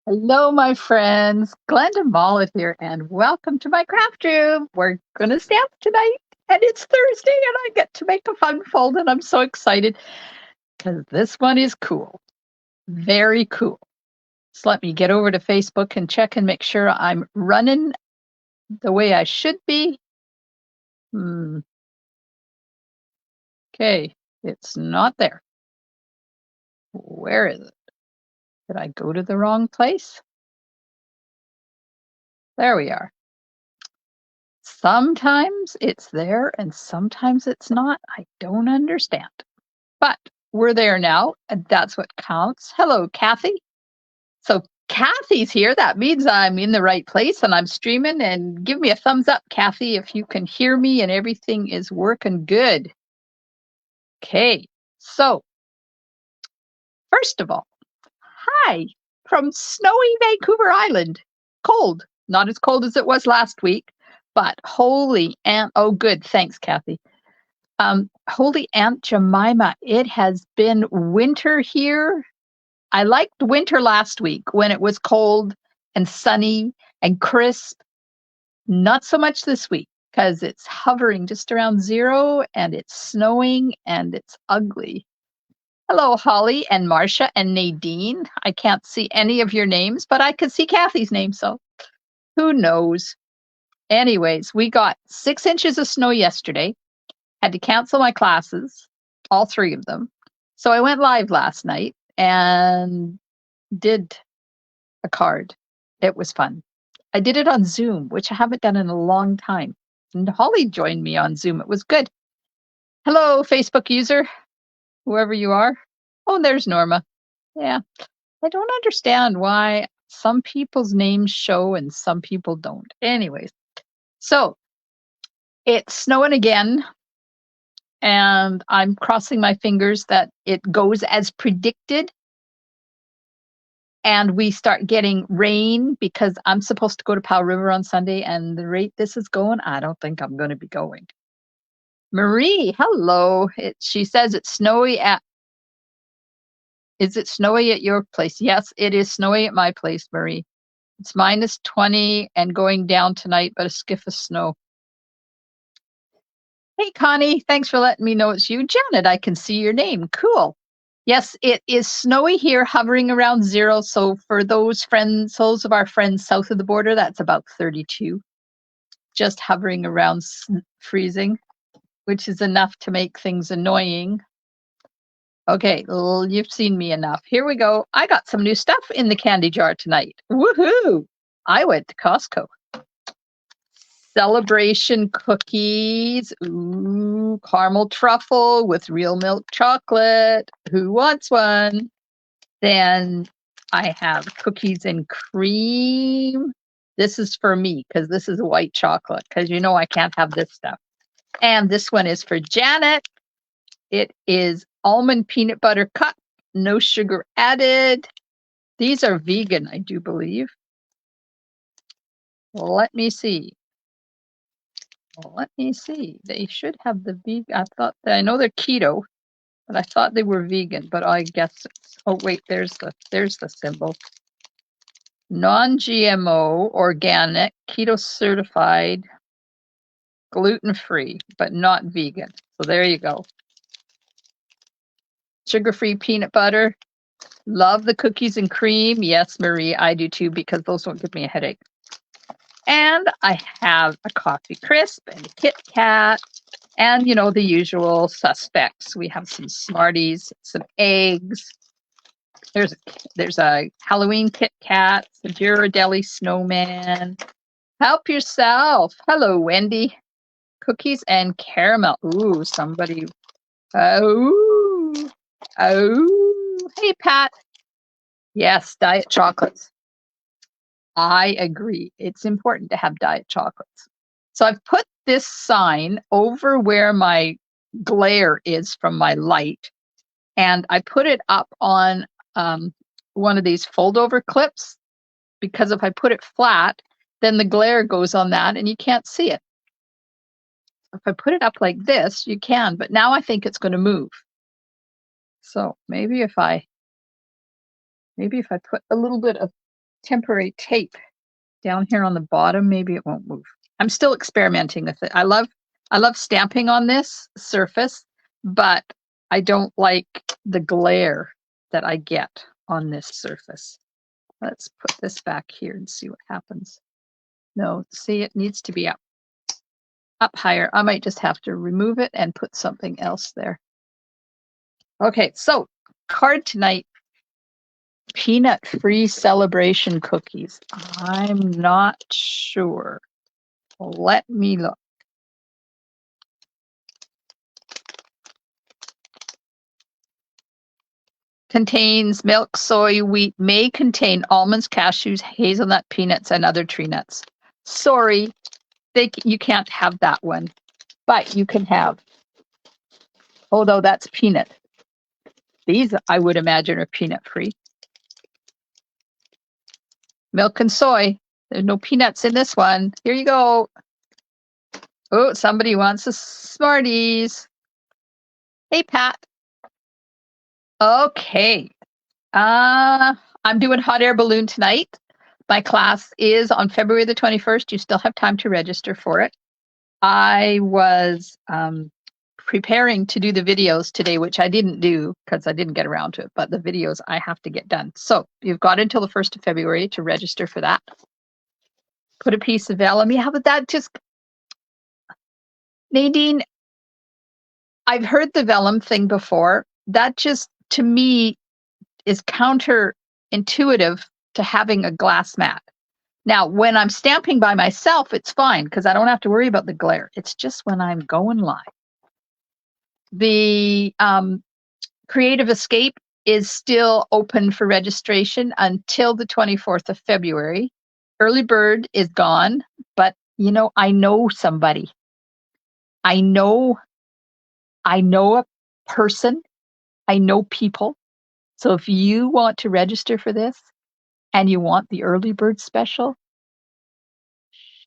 Hello, my friends. Glenda Mollett here, and welcome to my craft room. We're going to stamp tonight, and it's Thursday, and I get to make a fun fold, and I'm so excited because this one is cool. Very cool. So let me get over to Facebook and check and make sure I'm running the way I should be. Okay, it's not there. Where is it? Did I go to the wrong place? There we are. Sometimes it's there and sometimes it's not. I don't understand. But we're there now, and that's what counts. Hello, Kathy. So Kathy's here. That means I'm in the right place and I'm streaming. And give me a thumbs up, Kathy, if you can hear me and everything is working good. Okay, so first of all, hi from snowy Vancouver Island. Cold, not as cold as it was last week, but holy and oh, good. Thanks, Kathy. Holy Aunt Jemima, it has been winter here. I liked winter last week when it was cold and sunny and crisp. Not so much this week because it's hovering just around zero and it's snowing and it's ugly. Hello, Holly and Marcia and Nadine. I can't see any of your names, but I could see Kathy's name, so who knows? Anyways, we got 6 inches of snow yesterday. Had to cancel my classes, all three of them. So I went live last night and did a card. It was fun. I did it on Zoom, which I haven't done in a long time. And Holly joined me on Zoom. It was good. Hello, Facebook user, whoever you are. Oh, there's Norma. Yeah. I don't understand why some people's names show and some people don't. Anyways, so it's snowing again. And I'm crossing my fingers that it goes as predicted. And we start getting rain because I'm supposed to go to Powell River on Sunday. And the rate this is going, I don't think I'm going to be going. Marie, hello. She says it's snowy at. Is it snowy at your place? Yes, it is snowy at my place, Marie. It's -20 and going down tonight, but a skiff of snow. Hey, Connie, thanks for letting me know it's you. Janet, I can see your name. Cool. Yes, it is snowy here, hovering around zero. So for those of our friends south of the border, that's about 32. Just hovering around freezing, which is enough to make things annoying. Okay, you've seen me enough. Here we go. I got some new stuff in the candy jar tonight. Woohoo! I went to Costco. Celebration cookies. Ooh, caramel truffle with real milk chocolate. Who wants one? Then I have cookies and cream. This is for me because this is white chocolate because you know I can't have this stuff. And this one is for Janet. It is almond peanut butter cup, no sugar added. These are vegan, I do believe. Let me see. Let me see. They should have the vegan. I know they're keto, but I thought they were vegan. But I guess. Oh wait, there's the symbol. Non-GMO, organic, keto certified, gluten-free, but not vegan. So there you go. Sugar-free peanut butter. Love the cookies and cream. Yes, Marie, I do too because those don't give me a headache. And I have a coffee crisp and a Kit Kat and, you know, the usual suspects. We have some Smarties, some eggs. There's a Halloween Kit Kat, a Ghirardelli snowman. Help yourself. Hello, Wendy. Cookies and caramel. Ooh, somebody. Oh, hey, Pat. Yes, diet chocolates. I agree. It's important to have diet chocolates. So I've put this sign over where my glare is from my light, and I put it up on one of these fold-over clips because if I put it flat, then the glare goes on that and you can't see it. If I put it up like this, you can, but now I think it's going to move. So maybe if I put a little bit of temporary tape down here on the bottom. Maybe it won't move. I'm still experimenting with it. I love stamping on this surface, but I don't like the glare that I get on this surface. Let's put this back here and see what happens. No, see, it needs to be up higher. I might just have to remove it and put something else there. Okay, so card tonight, peanut-free celebration cookies. I'm not sure. Let me look. Contains milk, soy, wheat, may contain almonds, cashews, hazelnut, peanuts, and other tree nuts. Sorry, you can't have that one, but you can have, although that's peanut. These, I would imagine, are peanut-free. Milk and soy. There's no peanuts in this one. Here you go. Oh, somebody wants a Smarties. Hey, Pat. Okay. I'm doing hot air balloon tonight. My class is on February the 21st. You still have time to register for it. I was preparing to do the videos today, which I didn't do because I didn't get around to it, but the videos I have to get done. So you've got until the 1st of February to register for that. Put a piece of vellum. Yeah, but that just, Nadine, I've heard the vellum thing before. That just, to me, is counterintuitive to having a glass mat. Now, when I'm stamping by myself, it's fine because I don't have to worry about the glare. It's just when I'm going live. The Creative Escape is still open for registration until the 24th of February. Early bird is gone, but you know, I know somebody. I know a person. I know people. So if you want to register for this and you want the early bird special,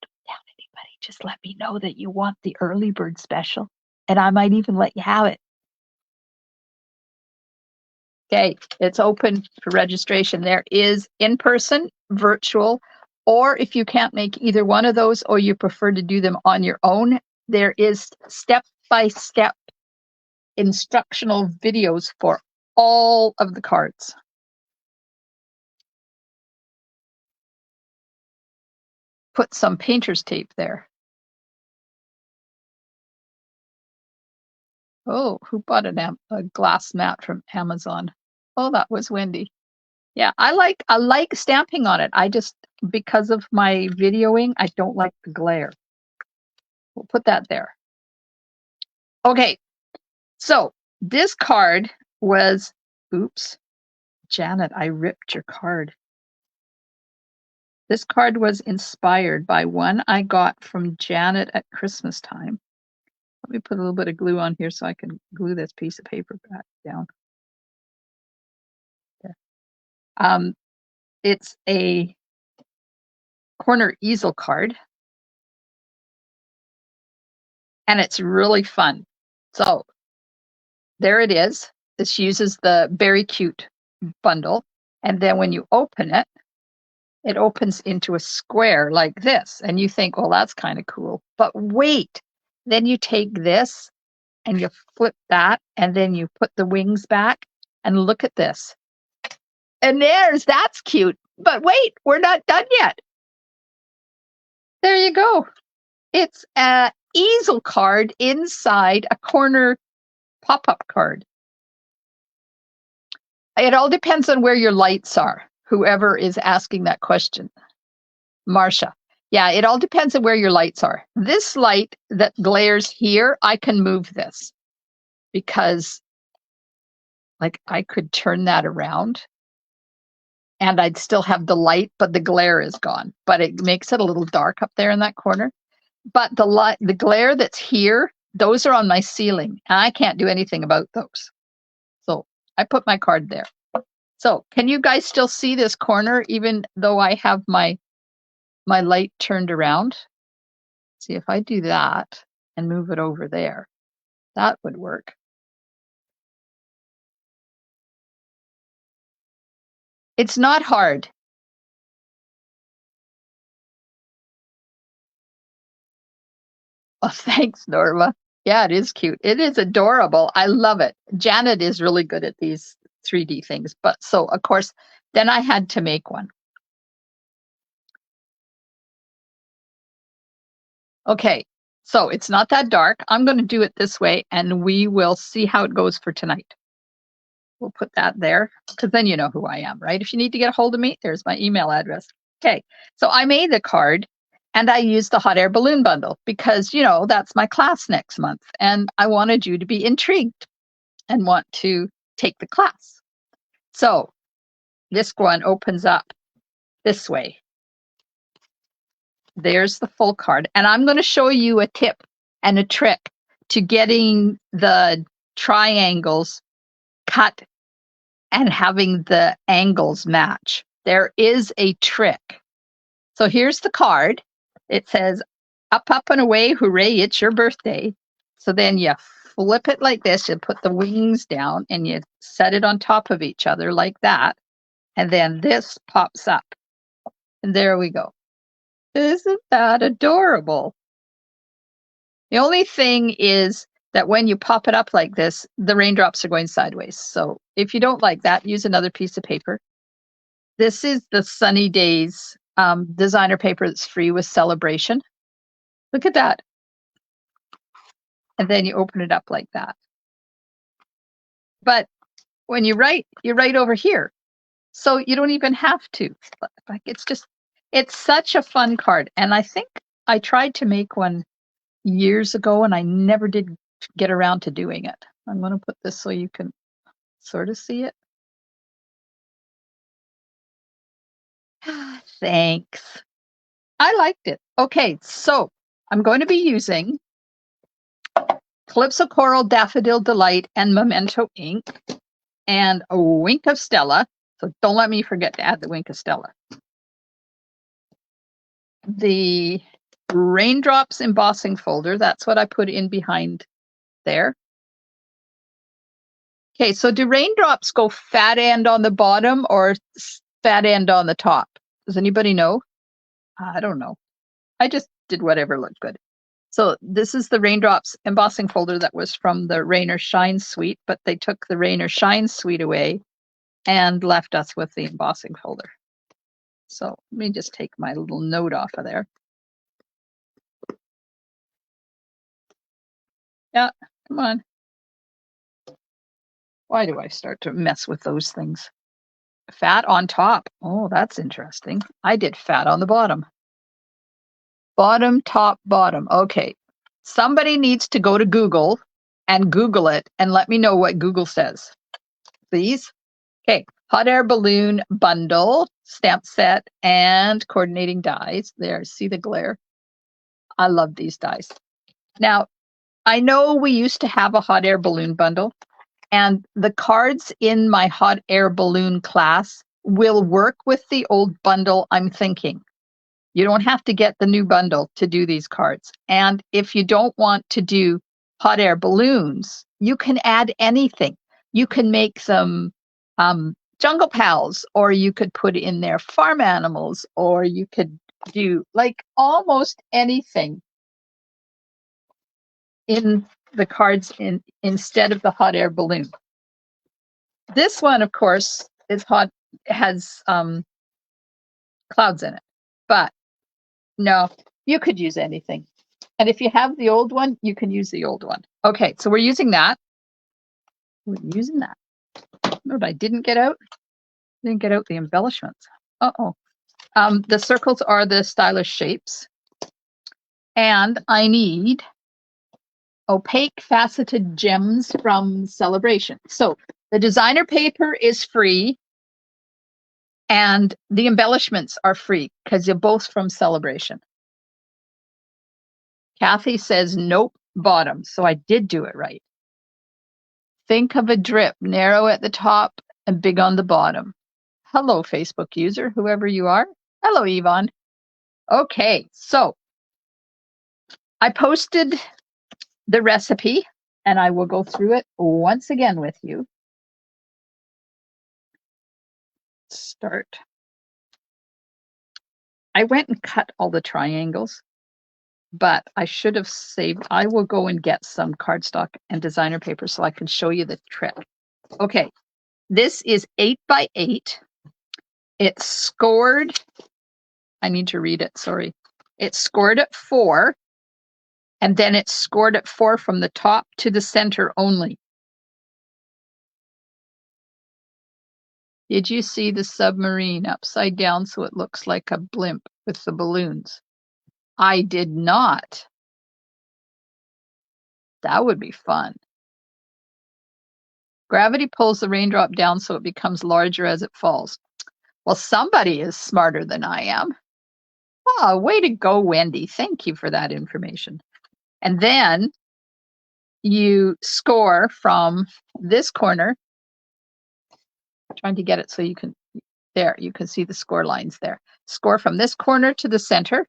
don't tell anybody. Just let me know that you want the early bird special, and I might even let you have it. Okay, it's open for registration. There is in-person, virtual, or if you can't make either one of those or you prefer to do them on your own, there is step-by-step instructional videos for all of the cards. Put some painter's tape there. Oh, who bought a glass mat from Amazon? Oh, that was Wendy. Yeah, I like stamping on it. I just, because of my videoing, I don't like the glare. We'll put that there. Okay, so this card was, oops, Janet, I ripped your card. This card was inspired by one I got from Janet at Christmas time. Let me put a little bit of glue on here so I can glue this piece of paper back down. There. It's a corner easel card, and it's really fun. So there it is. This uses the Very Cute bundle, and then when you open it, it opens into a square like this, and you think, well, that's kind of cool. But wait, then you take this and you flip that, and then you put the wings back, and look at this. And that's cute. But wait, we're not done yet. There you go. It's an easel card inside a corner pop-up card. It all depends on where your lights are, whoever is asking that question. Marcia. Yeah, it all depends on where your lights are. This light that glares here, I can move this because like I could turn that around and I'd still have the light, but the glare is gone. But it makes it a little dark up there in that corner. But the glare that's here, those are on my ceiling, and I can't do anything about those. So I put my card there. So can you guys still see this corner even though I have my light turned around? See, if I do that and move it over there, that would work. It's not hard. Oh, thanks, Norma. Yeah, it is cute. It is adorable. I love it. Janet is really good at these 3D things. But so, of course, then I had to make one. Okay, so it's not that dark. I'm going to do it this way, and we will see how it goes for tonight. We'll put that there, because then you know who I am, right? If you need to get a hold of me, there's my email address. Okay, so I made the card, and I used the hot air balloon bundle because, you know, that's my class next month, and I wanted you to be intrigued and want to take the class. So this one opens up this way. There's the full card. And I'm going to show you a tip and a trick to getting the triangles cut and having the angles match. There is a trick. So here's the card. It says, up, up, and away, hooray, it's your birthday. So then you flip it like this, you put the wings down, and you set it on top of each other like that. And then this pops up. And there we go. Isn't that adorable? The only thing is that when you pop it up like this, the raindrops are going sideways. So if you don't like that, use another piece of paper. This is the Sunny Days designer paper that's free with Celebration. Look at that. And then you open it up like that. But when you write over here. So you don't even have to. Like it's such a fun card. And I think I tried to make one years ago and I never did get around to doing it. I'm going to put this so you can sort of see it. Thanks. I liked it. Okay, so I'm going to be using Calypso Coral, Daffodil Delight, and Memento ink, and a wink of Stella. So don't let me forget to add the wink of Stella. The Raindrops embossing folder, that's what I put in behind there. Okay, so do raindrops go fat end on the bottom or fat end on the top? Does anybody know? I don't know. I just did whatever looked good. So this is the Raindrops embossing folder that was from the Rain or Shine suite, but they took the Rain or Shine suite away and left us with the embossing folder. So let me just take my little note off of there. Yeah, come on. Why do I start to mess with those things? Fat on top. Oh, that's interesting. I did fat on the bottom. Bottom, top, bottom. Okay. Somebody needs to go to Google and Google it and let me know what Google says, please. Okay. Hot air balloon bundle, stamp set, and coordinating dies. There, see the glare? I love these dies. Now, I know we used to have a hot air balloon bundle, and the cards in my hot air balloon class will work with the old bundle, I'm thinking. You don't have to get the new bundle to do these cards. And if you don't want to do hot air balloons, you can add anything. You can make some jungle pals, or you could put in there farm animals, or you could do like almost anything in the cards instead of the hot air balloon. This one, of course, is has clouds in it, but no, you could use anything. And if you have the old one, you can use the old one. Okay, so we're using that. We're using that. What I didn't get out? Didn't get out the embellishments. Uh-oh. The circles are the stylish shapes. And I need opaque faceted gems from Celebration. So the designer paper is free and the embellishments are free because they're both from Celebration. Kathy says, nope, bottom. So I did do it right. Think of a drip, narrow at the top and big on the bottom. Hello, Facebook user, whoever you are. Hello, Yvonne. Okay, so I posted the recipe and I will go through it once again with you. Start. I went and cut all the triangles but I should have saved. I will go and get some cardstock and designer paper so I can show you the trick. Okay, this is 8 by 8. It's scored. I need to read it, sorry. It's scored at 4, and then it's scored at 4 from the top to the center only. Did you see the submarine upside down so it looks like a blimp with the balloons? I did not. That would be fun. Gravity pulls the raindrop down so it becomes larger as it falls. Well, somebody is smarter than I am. Oh, way to go, Wendy. Thank you for that information. And then you score from this corner. I'm trying to get it so you can, there, you can see the score lines there. Score from this corner to the center,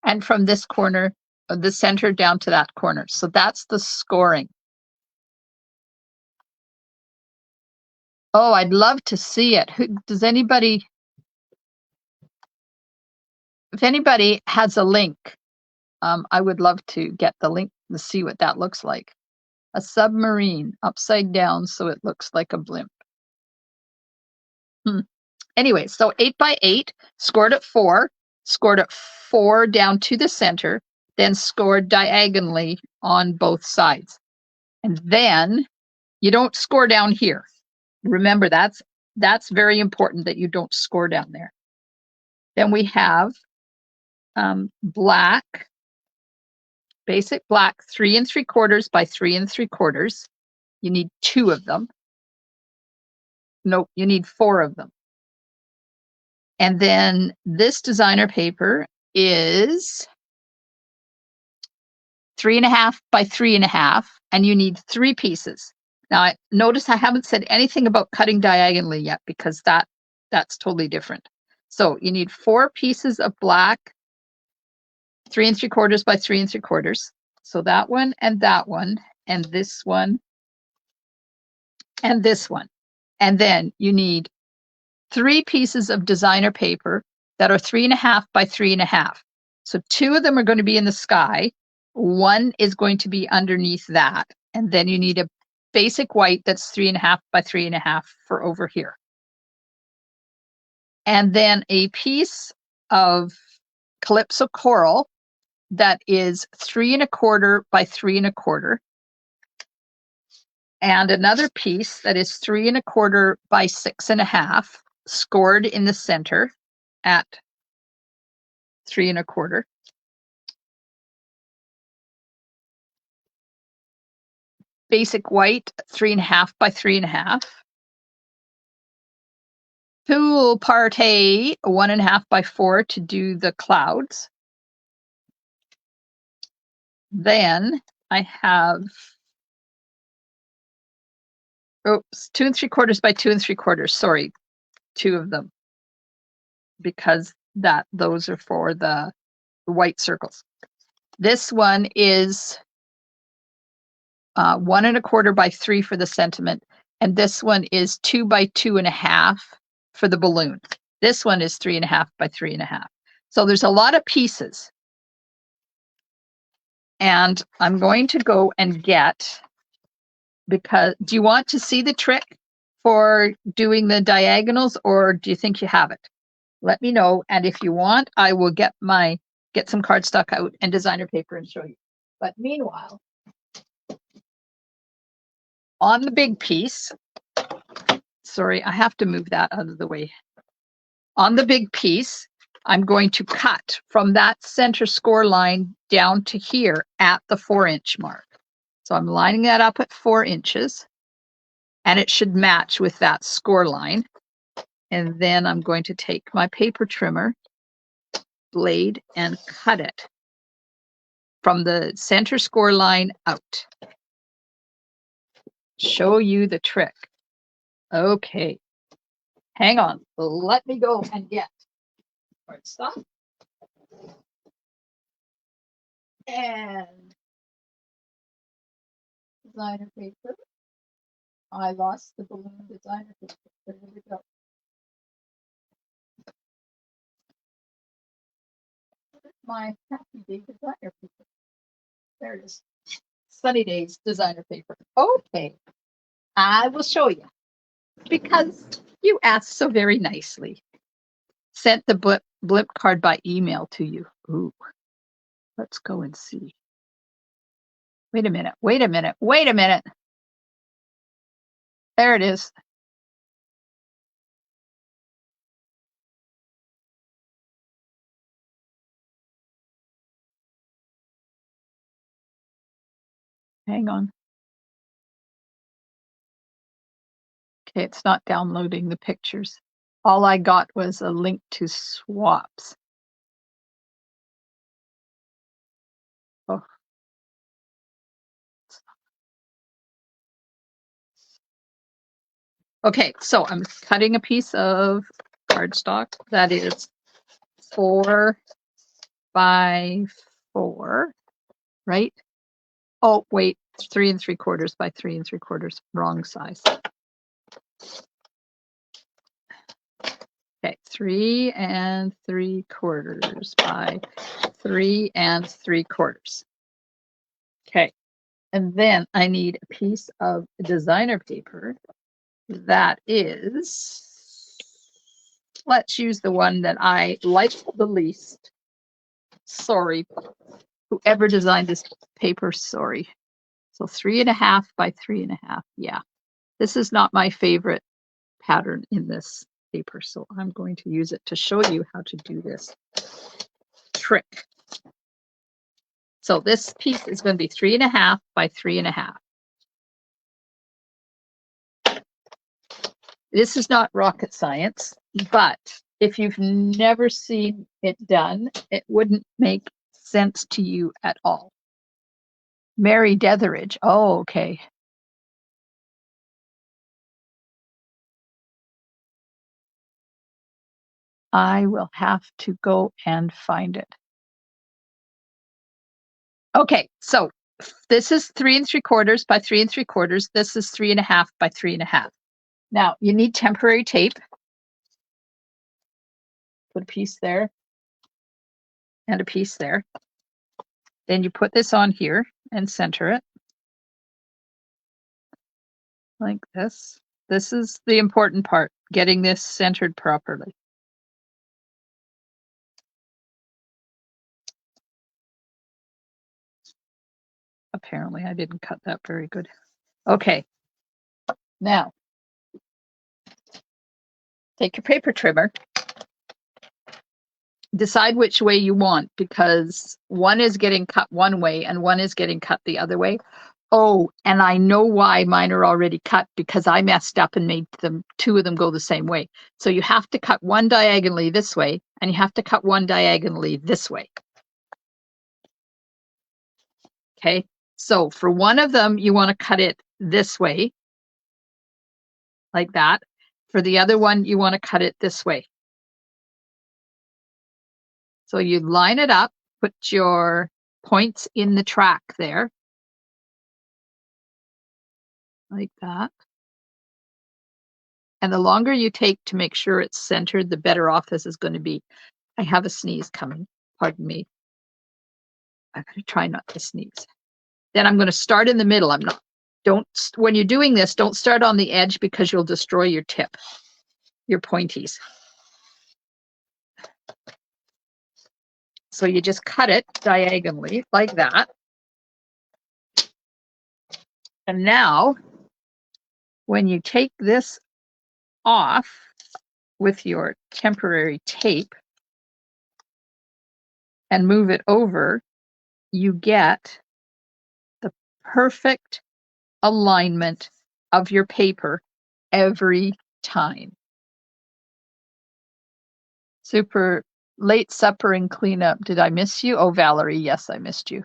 and from this corner, the center down to that corner. So that's the scoring. Oh, I'd love to see it. Does anybody, if anybody has a link, I would love to get the link to see what that looks like. A submarine upside down so it looks like a blimp. Anyway, so 8 by 8, scored at 4 down to the center, then scored diagonally on both sides. And then you don't score down here. Remember, that's very important that you don't score down there. Then we have black, basic black, 3 3/4 by 3 3/4. You need 2 of them. Nope, you need 4 of them. And then this designer paper is 3 1/2 by 3 1/2, and you need 3 pieces. Now, notice I haven't said anything about cutting diagonally yet because that's totally different. So you need 4 pieces of black, 3 3/4 by 3 3/4. So that one, and this one, and this one. And then you need 3 pieces of designer paper that are 3 1/2 by 3 1/2. So 2 of them are going to be in the sky. 1 is going to be underneath that. And then you need a basic white that's 3 1/2 by 3 1/2 for over here. And then a piece of Calypso Coral that is 3 1/4 by 3 1/4. And another piece that is 3 1/4 by 6 1/2, scored in the center at 3 1/4. Basic white, 3 1/2 by 3 1/2. Pool party, 1 1/2 by 4 to do the clouds. Then I have, oops, 2 3/4 by 2 3/4. Sorry, 2 of them, because those are for the white circles. This one is 1 1/4 by 3 for the sentiment, and this one is 2 by 2 1/2 for the balloon. This one is 3 1/2 by 3 1/2. So there's a lot of pieces. And I'm going to go and get, because do you want to see the trick for doing the diagonals, or do you think you have it? Let me know. And if you want, I will get some cardstock out and designer paper and show you. But meanwhile, on the big piece, sorry, I have to move that out of the way. On the big piece, I'm going to cut from that center score line down to here at the 4-inch mark. So I'm lining that up at 4 inches, and it should match with that score line. And then I'm going to take my paper trimmer blade and cut it from the center score line out. Show you the trick. Okay, hang on. Let me go and get cardstock. And designer paper. I lost the balloon designer paper. There we go. My happy day designer paper. There it is. Sunny Days designer paper. Okay, I will show you because you asked so very nicely. Sent the blimp card by email to you. Ooh, let's go and see. Wait a minute, wait a minute, wait a minute. There it is. Hang on. Okay, it's not downloading the pictures. All I got was a link to swaps. Oh. Okay, so I'm cutting a piece of cardstock that is 4 by 4, right? Oh, wait, 3 3/4 by 3 3/4, wrong size. Okay, 3 3/4 by 3 3/4. Okay, and then I need a piece of designer paper that is, let's use the one that I like the least. Sorry, whoever designed this paper, sorry. So 3.5 by 3.5. Yeah, this is not my favorite pattern in this paper, so I'm going to use it to show you how to do this trick. So this piece is going to be 3.5 by 3.5. This is not rocket science, but if you've never seen it done, it wouldn't make sense to you at all. Mary Detheridge. Oh, okay. I will have to go and find it. Okay, so this is 3 3/4 by 3 3/4. This is 3.5 by 3.5. Now you need temporary tape. Put a piece there and a piece there. Then you put this on here and center it like this. This is the important part, getting this centered properly. Apparently I didn't cut that very good. Okay, now take your paper trimmer, decide which way you want, because one is getting cut one way and one is getting cut the other way. Oh, and I know why mine are already cut, because I messed up and made them, 2 of them go the same way. So you have to cut one diagonally this way and you have to cut one diagonally this way. Okay, so for one of them, you want to cut it this way, like that. For the other one, you want to cut it this way. So you line it up, put your points in the track there, like that. And the longer you take to make sure it's centered, the better off this is going to be. I have a sneeze coming. Pardon me. I'm going to try not to sneeze. Then I'm going to start in the middle. When you're doing this, don't start on the edge because you'll destroy your tip, your pointies. So you just cut it diagonally like that. And now, when you take this off with your temporary tape and move it over, you get the perfect alignment of your paper every time. Super. Late supper and cleanup. Did I miss you? Oh, Valerie, yes, I missed you.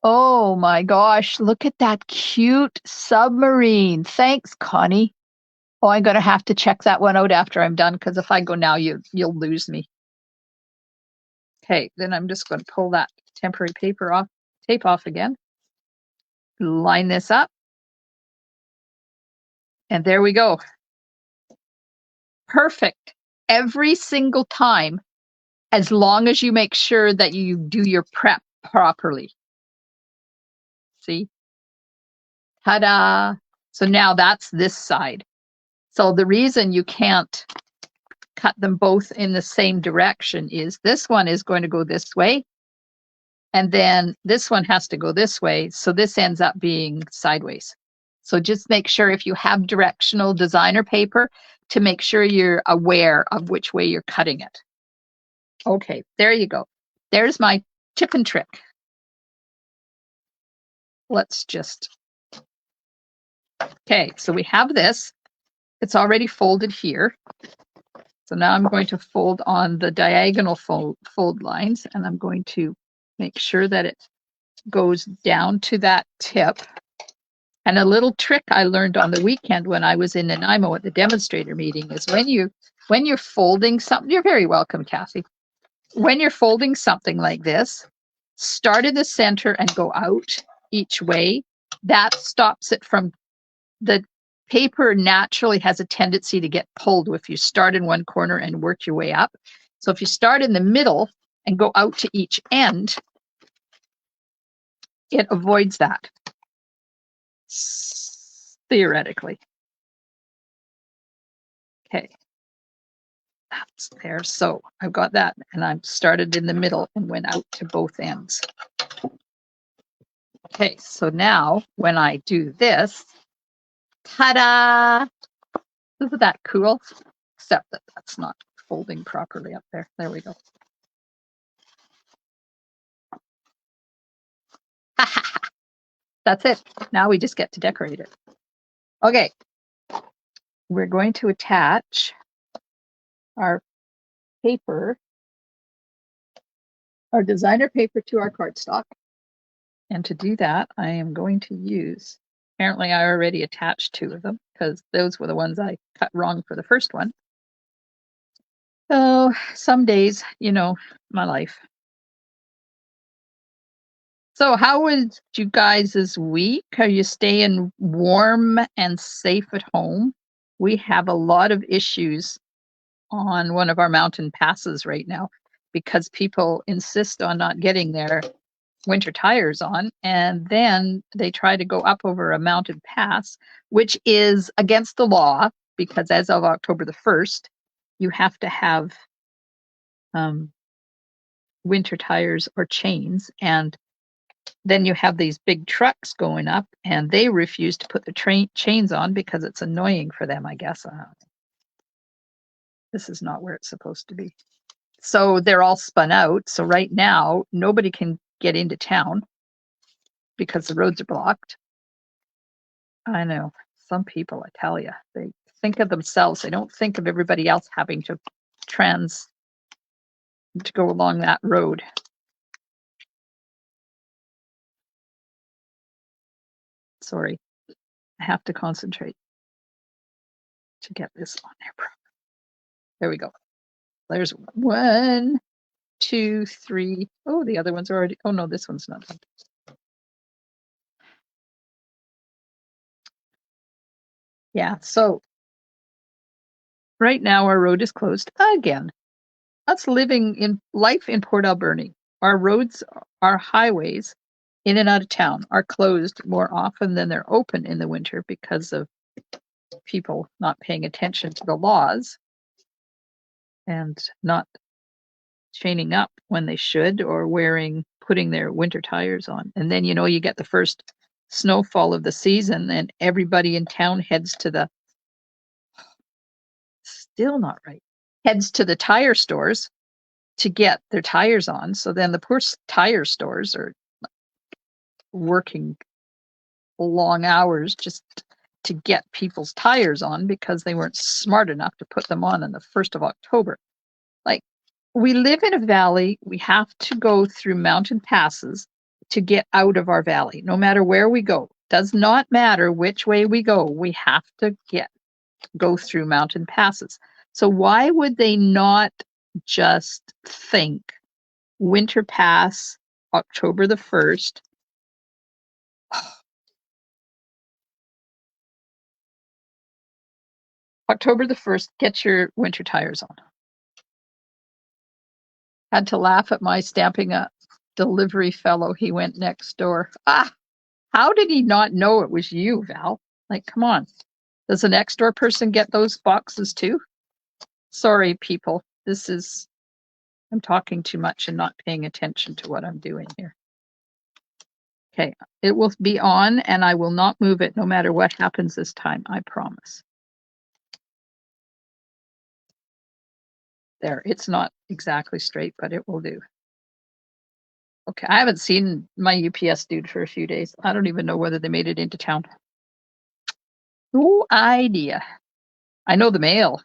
Oh my gosh, look at that cute submarine. Thanks, Connie. Oh, I'm going to have to check that one out after I'm done, because if I go now, you'll lose me. Okay, then I'm just going to pull that temporary tape off again. Line this up. And there we go. Perfect. Every single time, as long as you make sure that you do your prep properly. See? Ta-da! So now that's this side. So the reason you can't cut them both in the same direction is this one is going to go this way, and then this one has to go this way. So this ends up being sideways. So just make sure if you have directional designer paper to make sure you're aware of which way you're cutting it. Okay, there you go. There's my tip and trick. Let's just, okay, so we have this. It's already folded here. So now I'm going to fold on the diagonal fold lines, and I'm going to make sure that it goes down to that tip. And a little trick I learned on the weekend when I was in Nanaimo at the demonstrator meeting is when you're folding something, you're very welcome, Kathy. When you're folding something like this, start in the center and go out each way. That stops it from, the paper naturally has a tendency to get pulled if you start in one corner and work your way up. So if you start in the middle and go out to each end, it avoids that, theoretically. Okay, that's there. So I've got that, and I'm started in the middle and went out to both ends. Okay, so now when I do this, ta-da! Isn't that cool? Except that that's not folding properly up there. There we go. That's it. Now we just get to decorate it. Okay, we're going to attach our paper, our designer paper, to our cardstock. And to do that, I am going to use, apparently I already attached 2 of them because those were the ones I cut wrong for the first one. So some days, you know, my life. So how was you guys this week? Are you staying warm and safe at home? We have a lot of issues on one of our mountain passes right now because people insist on not getting their winter tires on, and then they try to go up over a mountain pass, which is against the law because as of October the 1st, you have to have winter tires or chains, and then you have these big trucks going up and they refuse to put the chains on because it's annoying for them, I guess. This is not where it's supposed to be. So they're all spun out. So right now, nobody can get into town because the roads are blocked. I know. Some people, I tell you, they think of themselves. They don't think of everybody else having to go along that road. Sorry. I have to concentrate to get this on there. There we go. There's 1, 2, 3. Oh, the other one's already. Oh no, this one's not done. Yeah, so right now our road is closed again. Us living in life in Port Alberni, our roads, our highways in and out of town are closed more often than they're open in the winter because of people not paying attention to the laws and not chaining up when they should, or putting their winter tires on. And then, you know, you get the first snowfall of the season and everybody in town heads to the tire stores to get their tires on. So then the poor tire stores are working long hours just to get people's tires on because they weren't smart enough to put them on the 1st of October. Like, we live in a valley. We have to go through mountain passes to get out of our valley, no matter where we go. Does not matter which way we go. We have to go through mountain passes. So why would they not just think winter pass, October the 1st? October the 1st, get your winter tires on. Had to laugh at my stamping a delivery fellow. He went next door. How did he not know it was you, Val? Like, come on. Does the next door person get those boxes too? Sorry, people. I'm talking too much and not paying attention to what I'm doing here. Okay, it will be on and I will not move it no matter what happens this time, I promise. There, it's not exactly straight, but it will do. Okay, I haven't seen my UPS dude for a few days. I don't even know whether they made it into town. No idea. I know the mail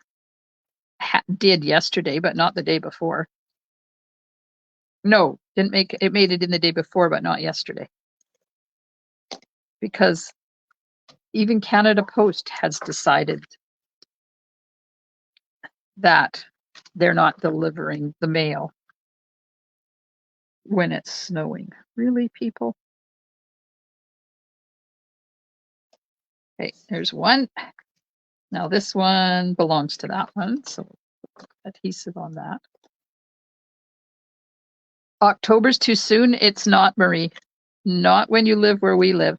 did yesterday, but not the day before. No, didn't make it. Made it in the day before, but not yesterday. Because even Canada Post has decided that they're not delivering the mail when it's snowing. Really, people? Okay, there's one. Now this one belongs to that one, so adhesive on that. October's too soon. It's not, Marie. Not when you live where we live.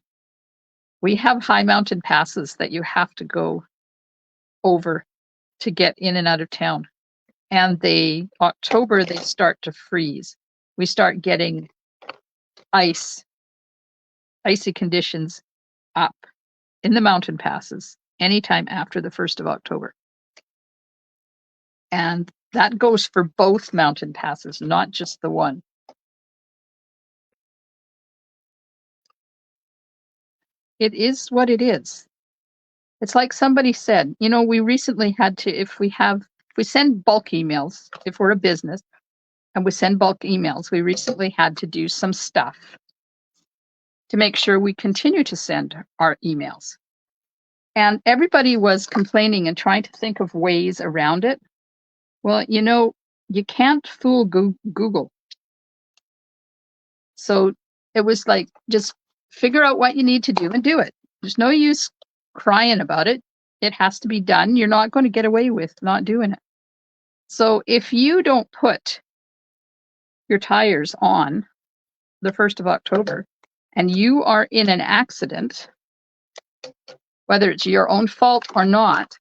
We have high mountain passes that you have to go over to get in and out of town. And October, they start to freeze. We start getting icy conditions up in the mountain passes anytime after the 1st of October. And that goes for both mountain passes, not just the one. It is what it is. It's like somebody said, we recently had to, if we send bulk emails, if we're a business and we send bulk emails, we recently had to do some stuff to make sure we continue to send our emails. And everybody was complaining and trying to think of ways around it. Well, you can't fool Google. So it was like, just figure out what you need to do and do it. There's no use crying about it. It has to be done. You're not going to get away with not doing it. So if you don't put your tires on the 1st of October and you are in an accident, whether it's your own fault or not,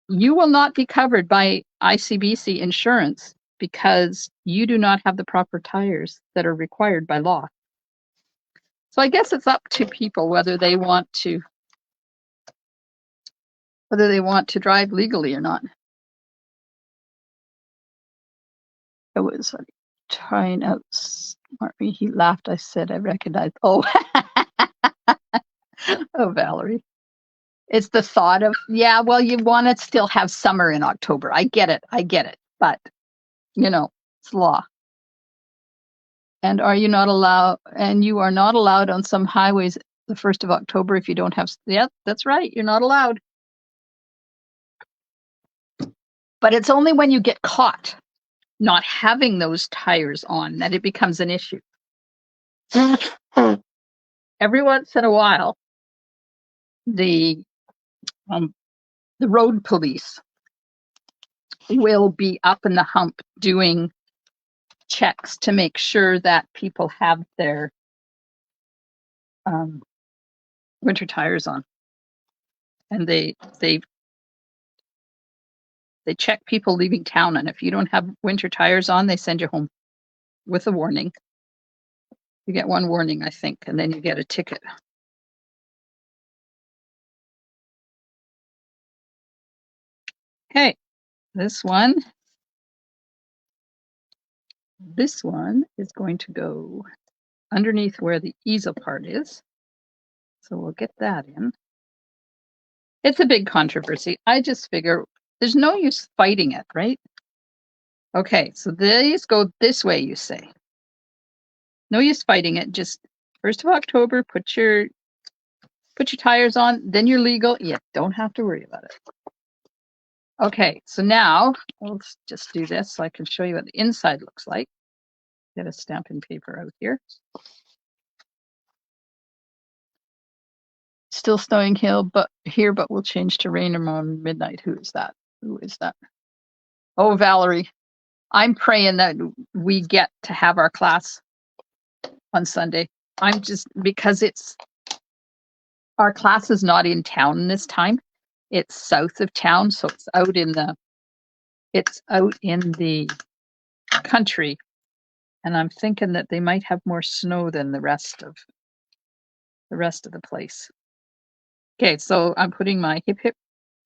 you will not be covered by ICBC insurance because you do not have the proper tires that are required by law. So I guess it's up to people whether they want to drive legally or not. I was trying out smartly. He laughed. I said, I recognize. Oh, oh, Valerie. It's the thought of, yeah, well, you want to still have summer in October. I get it. But, it's law. And you are not allowed on some highways the 1st of October if you don't have, yeah, that's right. You're not allowed. But it's only when you get caught not having those tires on that it becomes an issue. Every once in a while, the road police will be up in the hump doing checks to make sure that people have their winter tires on, and they check people leaving town, and if you don't have winter tires on, they send you home with a warning. You get one warning, I think, and then you get a ticket. Okay, this one is going to go underneath where the easel part is. So we'll get that in. It's a big controversy. I just figure there's no use fighting it, right? Okay, so these go this way, you say. No use fighting it. Just 1st of October, put your tires on, then you're legal. You don't have to worry about it. Okay, so now let's just do this so I can show you what the inside looks like. Get a stamping paper out here. Still snowing here, but we'll change to rain around midnight. Who is that? Oh, Valerie. I'm praying that we get to have our class on Sunday. I'm just, because it's our class is not in town this time. It's south of town, so it's out in the country. And I'm thinking that they might have more snow than the rest of the place. Okay, so I'm putting my hip hip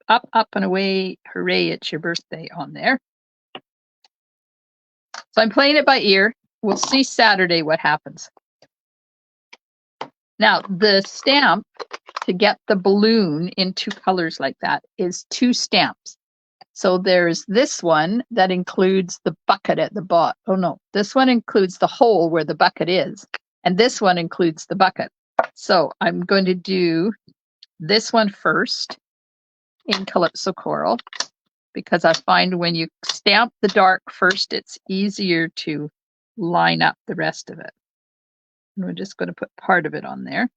up, up and away, hooray, it's your birthday on there. So I'm playing it by ear. We'll see Saturday what happens. Now, the stamp to get the balloon in 2 colors like that is 2 stamps. So there's this one that includes the bucket at the bottom. Oh no, this one includes the hole where the bucket is. And this one includes the bucket. So I'm going to do this one first in Calypso Coral, because I find when you stamp the dark first, it's easier to line up the rest of it. And we're just going to put part of it on there.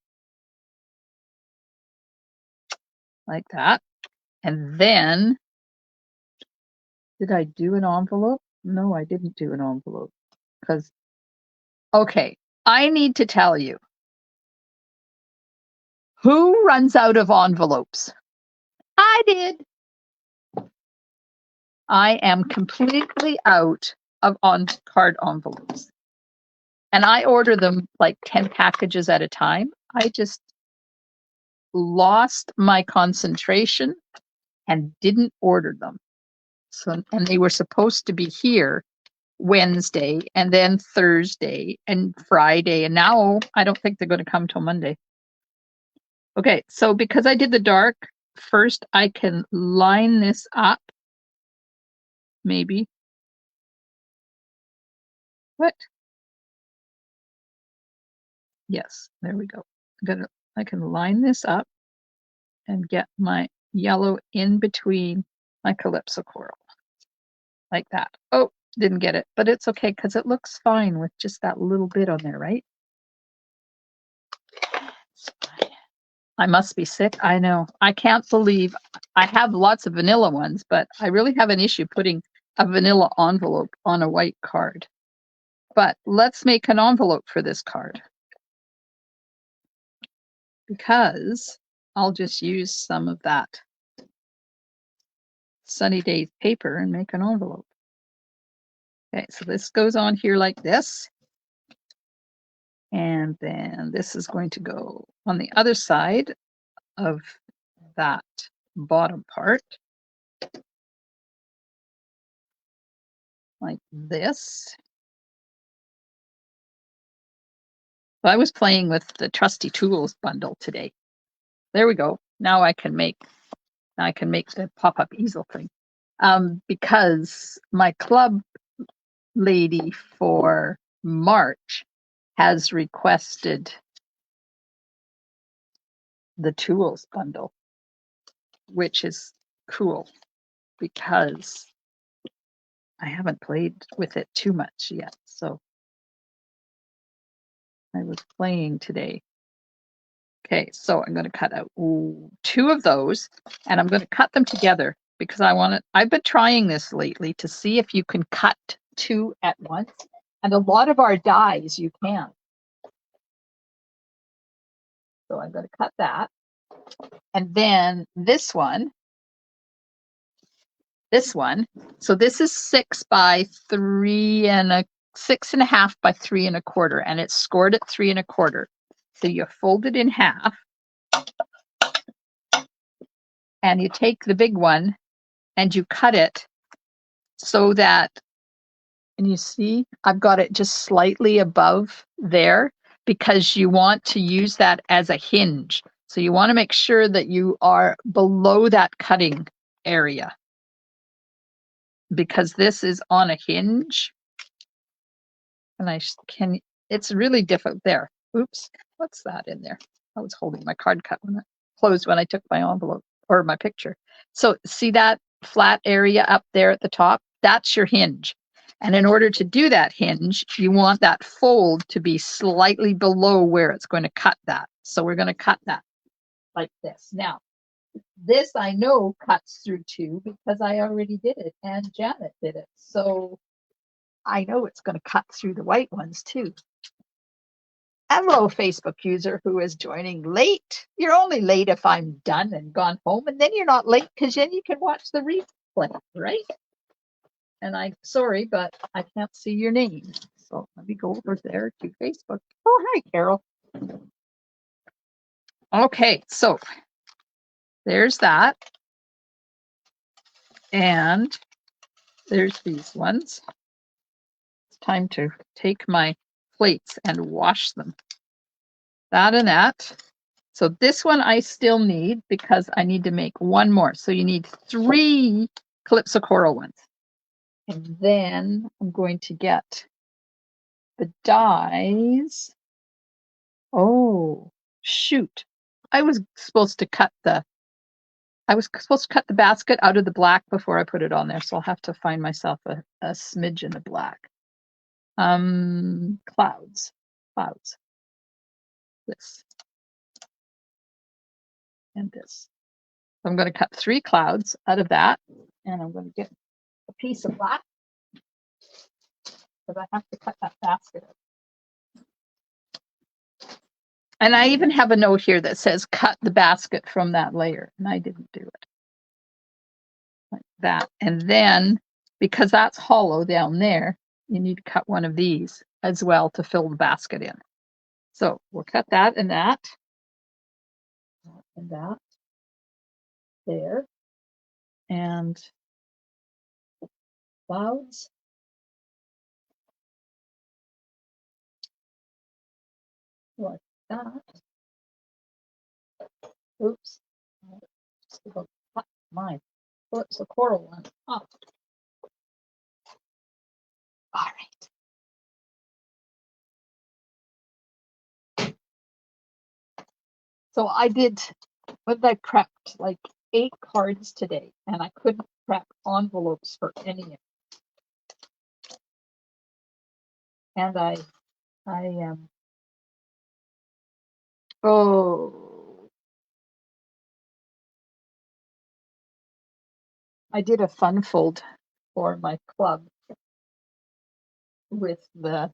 Like that. And then, did I do an envelope? No, I didn't do an envelope. Because, okay, I need to tell you, who runs out of envelopes? I did. I am completely out of card envelopes. And I order them like 10 packages at a time. I just lost my concentration and didn't order them. So, and they were supposed to be here Wednesday and then Thursday and Friday. And now I don't think they're going to come till Monday. Okay, so because I did the dark first, I can line this up. Maybe. What? Yes, there we go. I can line this up and get my yellow in between my Calypso Coral. Like that. Oh, didn't get it, but it's okay because it looks fine with just that little bit on there, right? I must be sick. I know. I can't believe I have lots of vanilla ones, but I really have an issue putting a vanilla envelope on a white card. But let's make an envelope for this card, because I'll just use some of that Sunny Days paper and make an envelope. Okay, so this goes on here like this. And then this is going to go on the other side of that bottom part. Like this. So I was playing with the Trusty Tools bundle today. There we go. Now I can make the pop-up easel thing. Because my club lady for March has requested the tools bundle, which is cool because I haven't played with it too much yet. So I was playing today. Okay, so I'm going to cut out 2 of those, and I'm going to cut them together because I've been trying this lately to see if you can cut 2 at once, and a lot of our dies you can. So I'm going to cut that, and then this one. So this is 6 by 3 and 6.5 by 3 1/4, and it's scored at 3 1/4. So you fold it in half, and you take the big one and you cut it so that, and you see, I've got it just slightly above there because you want to use that as a hinge. So you want to make sure that you are below that cutting area, because this is on a hinge. And it's really difficult there. Oops, what's that in there? I was holding my card cut when it closed when I took my envelope or my picture. So see that flat area up there at the top? That's your hinge. And in order to do that hinge, you want that fold to be slightly below where it's going to cut that. So we're going to cut that like this. Now, this I know cuts through 2 because I already did it and Janet did it. So I know it's going to cut through the white ones too. Hello, Facebook user who is joining late. You're only late if I'm done and gone home, and then you're not late because then you can watch the replay, right? And I'm sorry, but I can't see your name. So let me go over there to Facebook. Oh, hi, Carol. Okay, so there's that. And there's these ones. It's time to take my plates and wash them. That and that. So this one I still need because I need to make one more. So you need 3 Calypso Coral ones. And then I'm going to get the dies. Oh, shoot. I was supposed to cut the basket out of the black before I put it on there. So I'll have to find myself a smidge in the black. Clouds. This. And this. So I'm going to cut 3 clouds out of that. And I'm going to get a piece of black because I have to cut that basket out. And I even have a note here that says cut the basket from that layer. And I didn't do it. Like that. And then, because that's hollow down there, you need to cut one of these as well to fill the basket in. So we'll cut that and that. And that. There. And clouds. Like that. Oops. Just about cut my Calypso Coral one up. All right. So I did, what did I prepped? Like 8 cards today, and I couldn't prep envelopes for any of it. And I did a fun fold for my club with the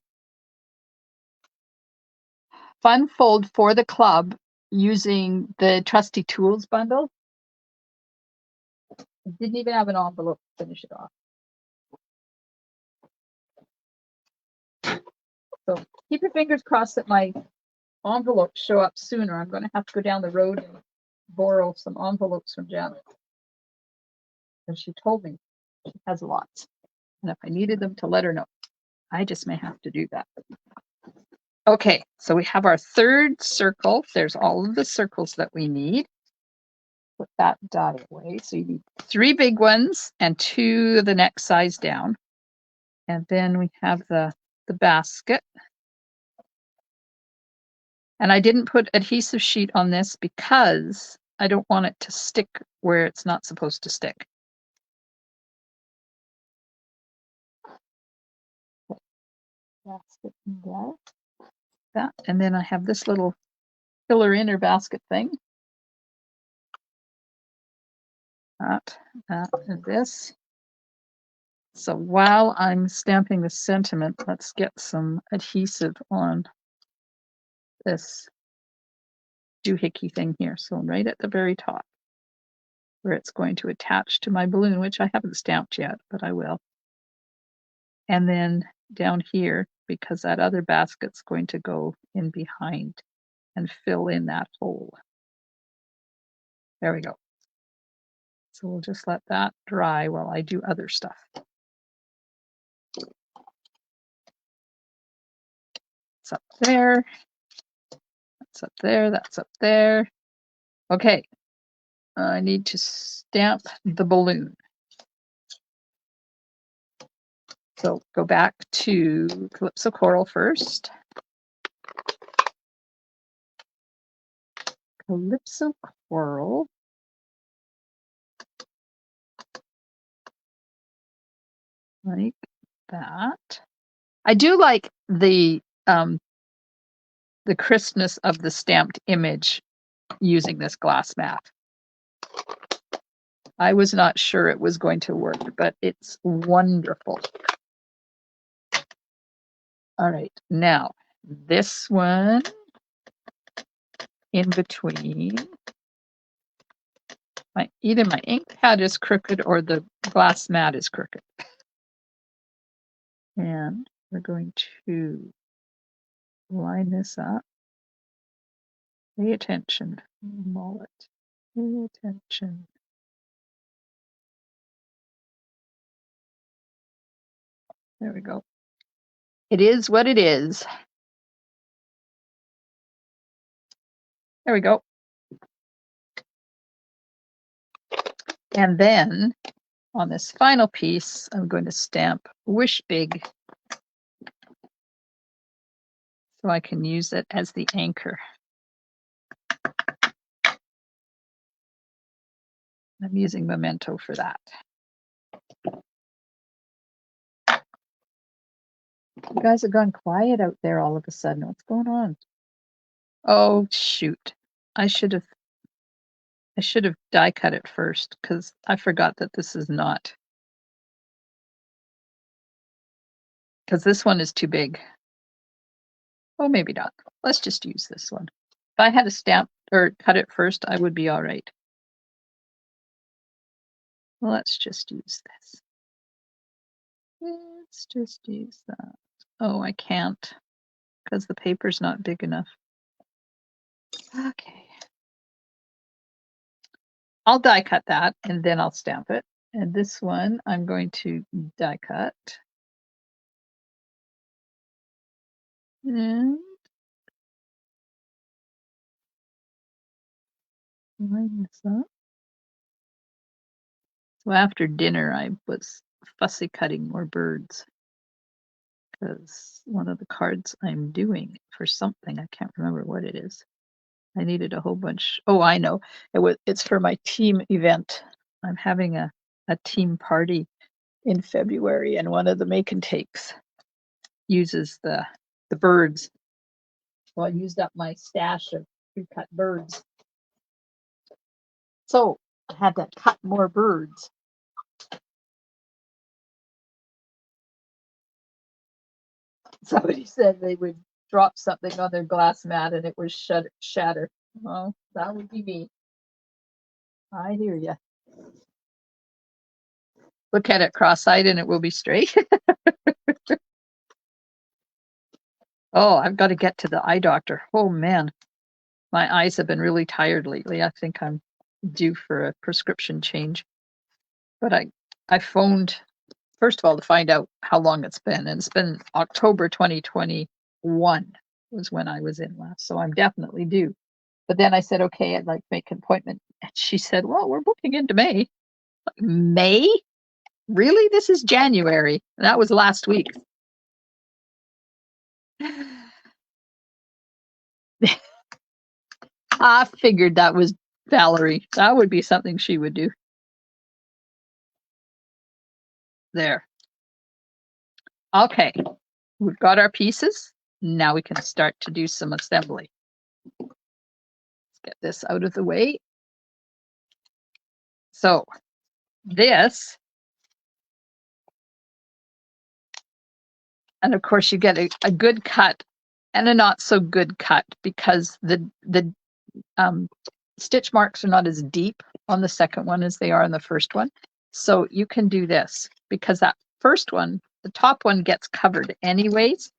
fun fold for the club using the Trusty Tools bundle. I didn't even have an envelope to finish it off. So keep your fingers crossed that my envelopes show up sooner. I'm going to have to go down the road and borrow some envelopes from Janet. And she told me she has lots. And if I needed them to let her know, I just may have to do that. Okay, so we have our 3rd circle. There's all of the circles that we need. Put that die away. So you need 3 big ones and 2 the next size down. And then we have the basket. And I didn't put adhesive sheet on this because I don't want it to stick where it's not supposed to stick. Basket and that. And then I have this little filler inner basket thing. That, and this. So while I'm stamping the sentiment, let's get some adhesive on this doohickey thing here. So right at the very top, where it's going to attach to my balloon, which I haven't stamped yet, but I will. And then down here, because that other basket's going to go in behind and fill in that hole. There we go. So we'll just let that dry while I do other stuff. It's up there. That's up there. That's up there. Okay. I need to stamp the balloon. So go back to Calypso Coral first. Calypso Coral. Like that. I do like the crispness of the stamped image using this glass mat. I was not sure it was going to work, but it's wonderful. All right, now this one in between. Either my ink pad is crooked or the glass mat is crooked. And we're going to line this up. Pay attention, mullet. Pay attention. There we go. It is what it is. There we go. And then on this final piece, I'm going to stamp Wish Big so I can use it as the anchor. I'm using Memento for that. You guys have gone quiet out there all of a sudden. What's going on? Oh, shoot. I should have die cut it first because I forgot that this is not. Because this one is too big. Oh, maybe not. Let's just use this one. If I had to stamp or cut it first, I would be all right. Well, let's just use this. Let's just use that. Oh, I can't because the paper's not big enough. Okay. I'll die cut that and then I'll stamp it. And this one I'm going to die cut. And line this up. So after dinner, I was fussy cutting more birds because one of the cards I'm doing for something, I can't remember what it is. I needed a whole bunch. Oh, I know. It's for my team event. I'm having a team party in February, and one of the make and takes uses the birds. So I used up my stash of pre-cut birds. So I had to cut more birds. Somebody said they would drop something on their glass mat and it would shatter. Well, that would be me. I hear you. Look at it cross-eyed and it will be straight. Oh, I've got to get to the eye doctor. Oh man, my eyes have been really tired lately. I think I'm due for a prescription change. But I phoned first of all to find out how long it's been, and it's been October 2021 was when I was in last, so I'm definitely due. But then I said, okay, I'd like to make an appointment. And she said, well, we're booking into May. May? Really? This is January. That was last week. I figured that was Valerie. That would be something she would do. There. Okay. We've got our pieces. Now we can start to do some assembly. Let's get this out of the way. So this, and of course you get a good cut and a not so good cut because the stitch marks are not as deep on the second one as they are on the first one. So you can do this because that first one, the top one gets covered anyways.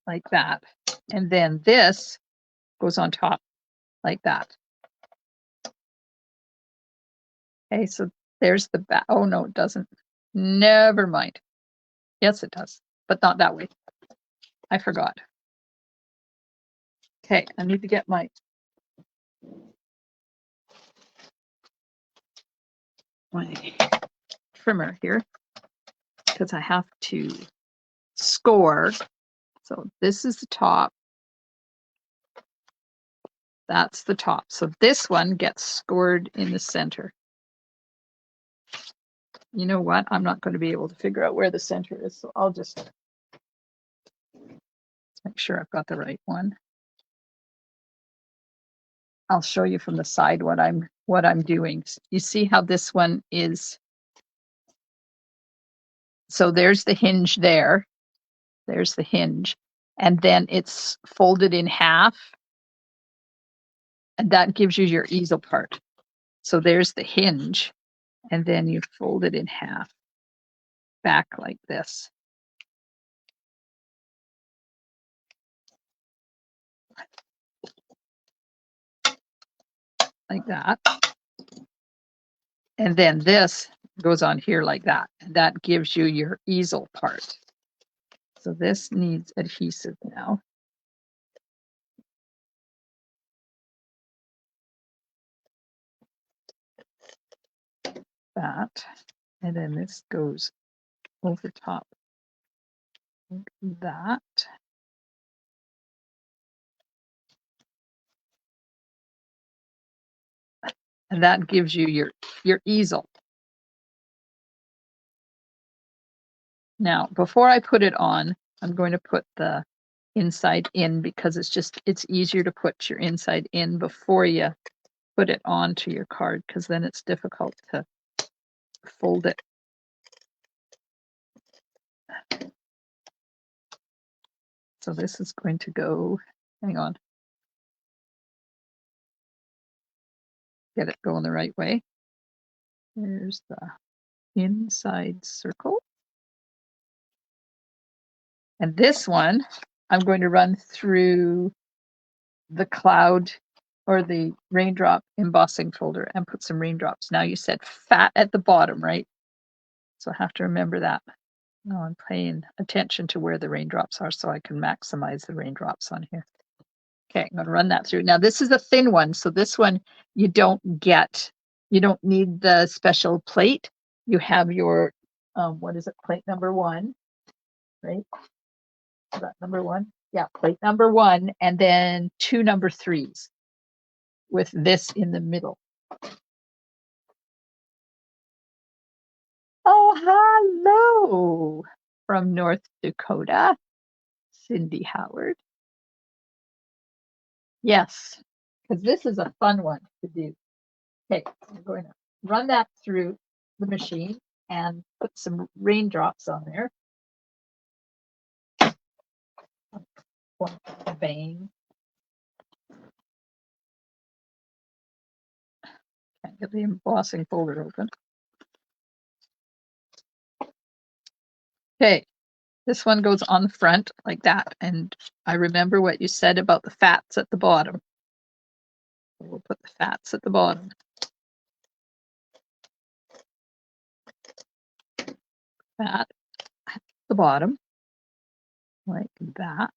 Like that. And then this goes on top like that. Okay, so there's the back. Oh, no, it doesn't. Never mind. Yes, it does, but not that way. I forgot. Okay, I need to get my trimmer here because I have to score. So this is the top. That's the top. So this one gets scored in the center. You know what? I'm not going to be able to figure out where the center is, so I'll just make sure I've got the right one. I'll show you from the side what I'm doing. You see how this one is So there's the hinge there. There's the hinge. And then it's folded in half. And that gives you your easel part. So there's the hinge. And then you fold it in half back like this. Like that. And then this goes on here like that. And that gives you your easel part. So this needs adhesive now. That. And then this goes over top like that. And that gives you your easel. Now, before I put it on, I'm going to put the inside in because it's easier to put your inside in before you put it onto your card, because then it's difficult to fold it. So this is going to go, hang on, get it going the right way. There's the inside circle. And this one, I'm going to run through the cloud or the raindrop embossing folder and put some raindrops. Now you said fat at the bottom, right? So I have to remember that. Now I'm paying attention to where the raindrops are so I can maximize the raindrops on here. Okay, I'm going to run that through. Now this is a thin one, so this one you don't need the special plate. You have your, what is it, plate number 1, right? Is that number 1? Yeah, plate number 1, and then 2 number 3s with this in the middle. Oh, hello from North Dakota, Cindy Howard. Yes, because this is a fun one to do. Okay, I'm going to run that through the machine and put some raindrops on there. Bang. Can't get the embossing folder open. Okay, this one goes on the front like that. And I remember what you said about the fats at the bottom. So we'll put the fats at the bottom. Fat at the bottom, like that.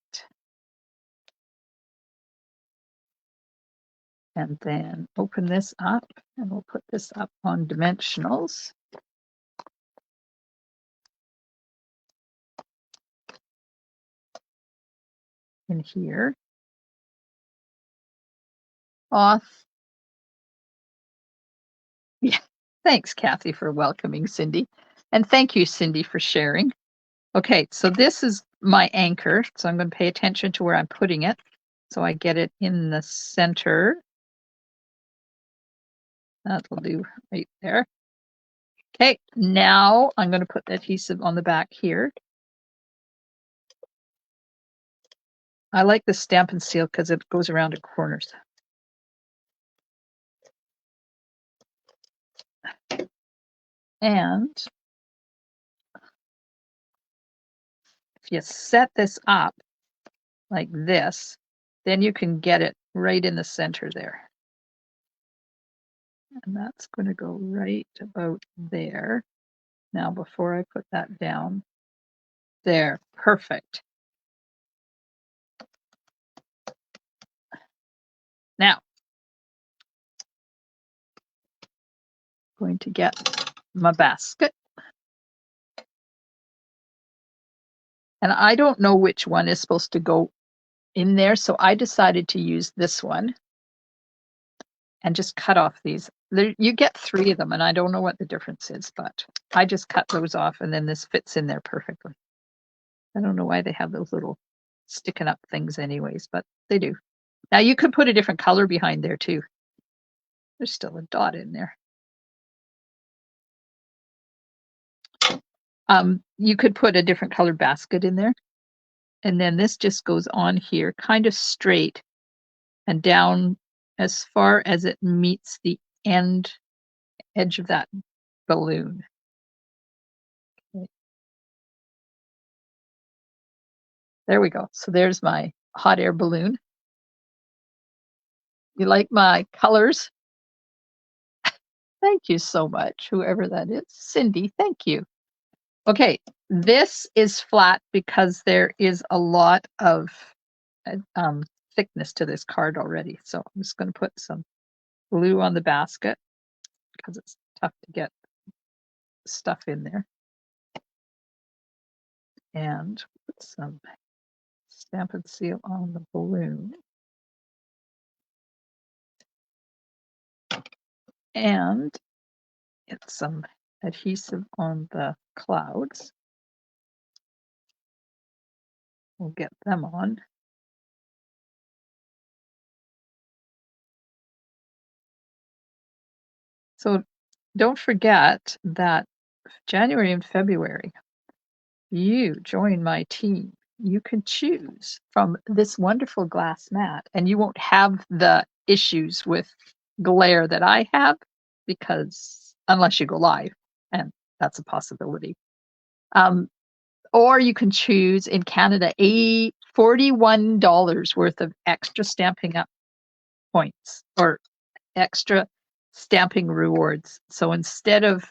And then open this up, and we'll put this up on dimensionals. In here. Off. Yeah. Thanks, Kathy, for welcoming Cindy. And thank you, Cindy, for sharing. Okay, so this is my anchor. So I'm going to pay attention to where I'm putting it. So I get it in the center. That'll do right there. Okay, now I'm going to put the adhesive on the back here. I like the Stampin' Seal because it goes around the corners. And if you set this up like this, then you can get it right in the center there. And that's going to go right about there. Now, before I put that down, there, perfect. Now, I'm going to get my basket. And I don't know which one is supposed to go in there, so I decided to use this one and just cut off these. You get 3 of them, and I don't know what the difference is, but I just cut those off, and then this fits in there perfectly. I don't know why they have those little sticking up things anyways, but they do. Now you could put a different color behind there too. There's still a dot in there. You could put a different colored basket in there. And then this just goes on here, kind of straight and down as far as it meets the edge of that balloon. Okay. There we go. So there's my hot air balloon. You like my colors? Thank you so much, whoever that is. Cindy, thank you. Okay, this is flat because there is a lot of thickness to this card already. So I'm just going to put some glue on the basket because it's tough to get stuff in there. And put some Stampin' Seal on the balloon. And get some adhesive on the clouds. We'll get them on. So don't forget that January and February, you join my team. You can choose from this wonderful glass mat, and you won't have the issues with glare that I have, because unless you go live, and that's a possibility. Or you can choose in Canada $41 worth of extra Stampin' Up points or extra stamping rewards. So instead of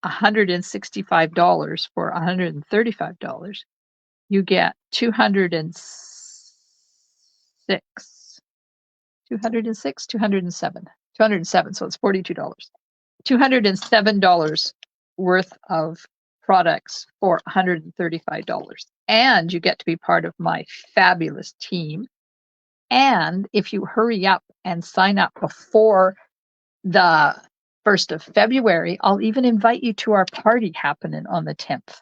$165 for $135, you get 206, 207. So it's $42. $207 worth of products for $135. And you get to be part of my fabulous team. And if you hurry up and sign up before the 1st of February, I'll even invite you to our party happening on the 10th.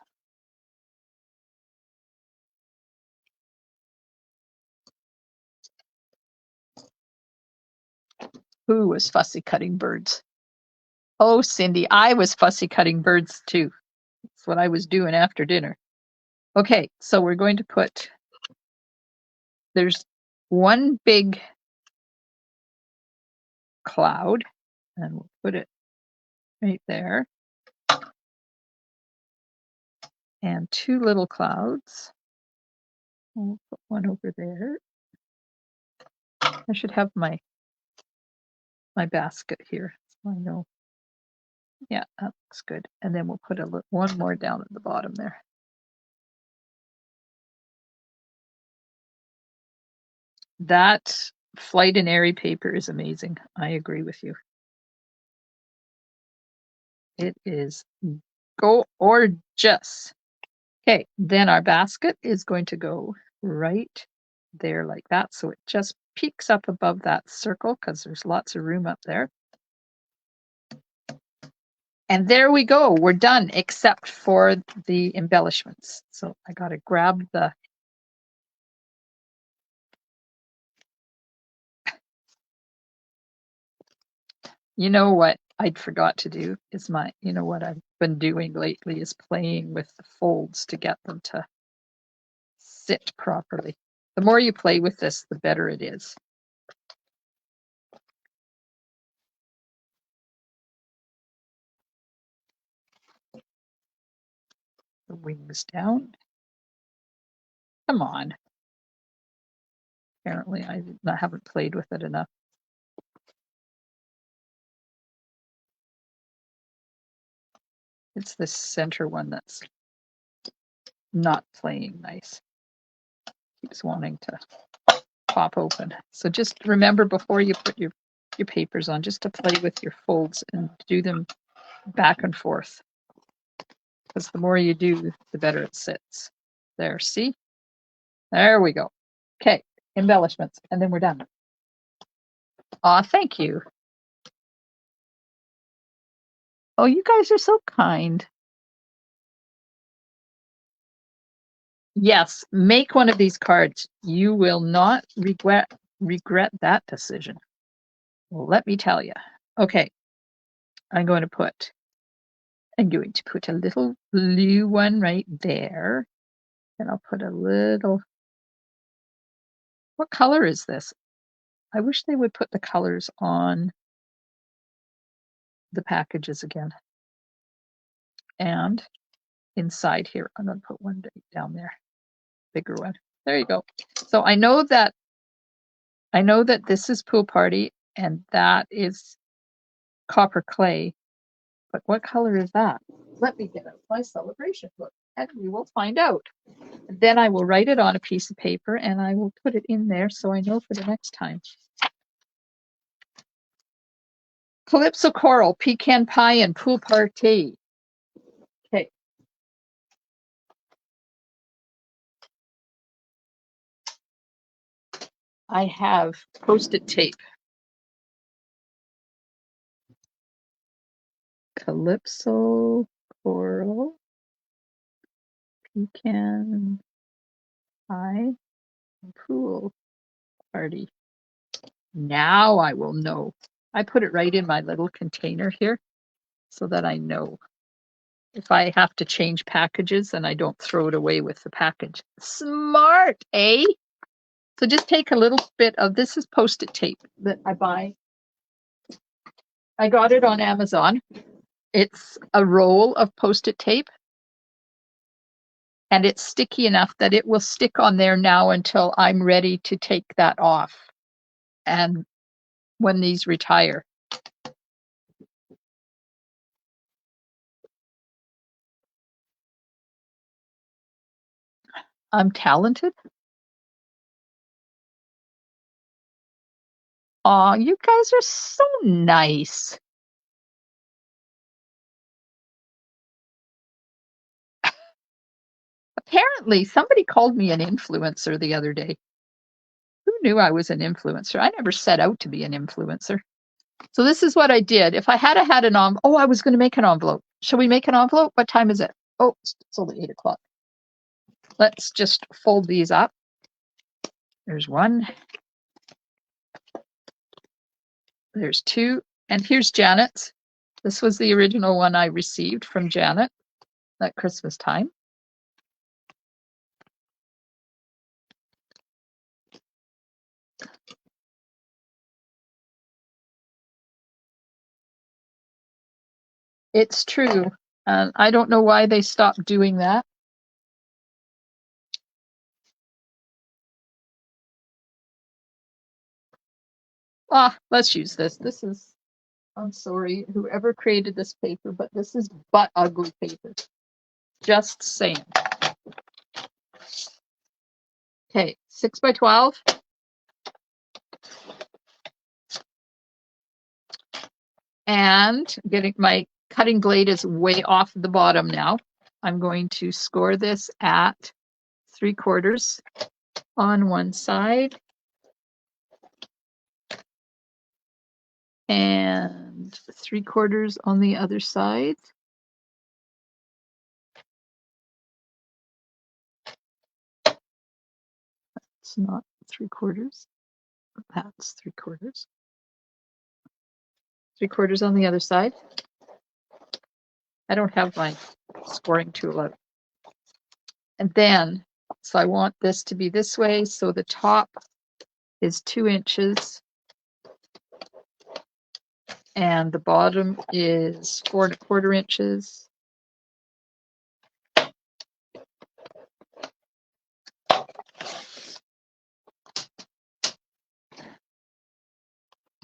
Who was fussy cutting birds? Oh, Cindy, I was fussy cutting birds too. That's what I was doing after dinner. Okay, so we're going to put, there's one big cloud, and we'll put it right there. And two little clouds. We'll put one over there. I should have my basket here, so I know. Yeah, that looks good. And then we'll put one more down at the bottom there. That Flight and Airy paper is amazing. I agree with you. It is gorgeous. Okay, then our basket is going to go right there like that. So it just peeks up above that circle because there's lots of room up there. And there we go. We're done except for the embellishments. So I got to grab the You know what I'd forgot to do is what I've been doing lately is playing with the folds to get them to sit properly. The more you play with this, the better it is. The wings down. Come on. Apparently I haven't played with it enough. It's this center one that's not playing nice. Keeps wanting to pop open. So just remember before you put your papers on, just to play with your folds and do them back and forth. Because the more you do, the better it sits. There, see? There we go. Okay, embellishments, and then we're done. Aw, thank you. Oh, you guys are so kind. Yes, make one of these cards. You will not regret that decision. Well, let me tell you. Okay, I'm going to put I'm going to put a little blue one right there. And I'll put a little, what color is this? I wish they would put the colors on the packages again. And inside here, I'm going to put one down there, bigger one. There you go. So I know that this is Pool Party and that is Copper Clay. But what color is that? Let me get out my celebration book and we will find out. And then I will write it on a piece of paper and I will put it in there so I know for the next time. Calypso Coral, Pecan Pie, and Pool Party. Okay. I have Post-it tape. Calypso Coral, Pecan Pie, and Pool Party. Now I will know. I put it right in my little container here so that I know. If I have to change packages and I don't throw it away with the package. Smart, eh? So just take a little bit of, this is Post-it tape that I buy. I got it on Amazon. It's a roll of Post-it tape. And it's sticky enough that it will stick on there now until I'm ready to take that off. And when these retire. I'm talented. Aw, you guys are so nice. Apparently, somebody called me an influencer the other day. Who knew I was an influencer? I never set out to be an influencer. So this is what I did. If I had had an envelope, oh, I was going to make an envelope. Shall we make an envelope? What time is it? Oh, it's only 8 o'clock. Let's just fold these up. There's one. There's two. And here's Janet's. This was the original one I received from Janet at Christmas time. It's true. I don't know why they stopped doing that. Let's use this. This is, I'm sorry, whoever created this paper, but this is butt ugly paper. Just saying. Okay, 6 by 12. And getting my cutting blade is way off the bottom now. I'm going to score this at 3/4 on one side and 3/4 on the other side. It's not 3/4. That's 3/4. 3/4 on the other side. I don't have my scoring tool out. And then, so I want this to be this way. So the top is 2 inches. And the bottom is 4 1/4 inches.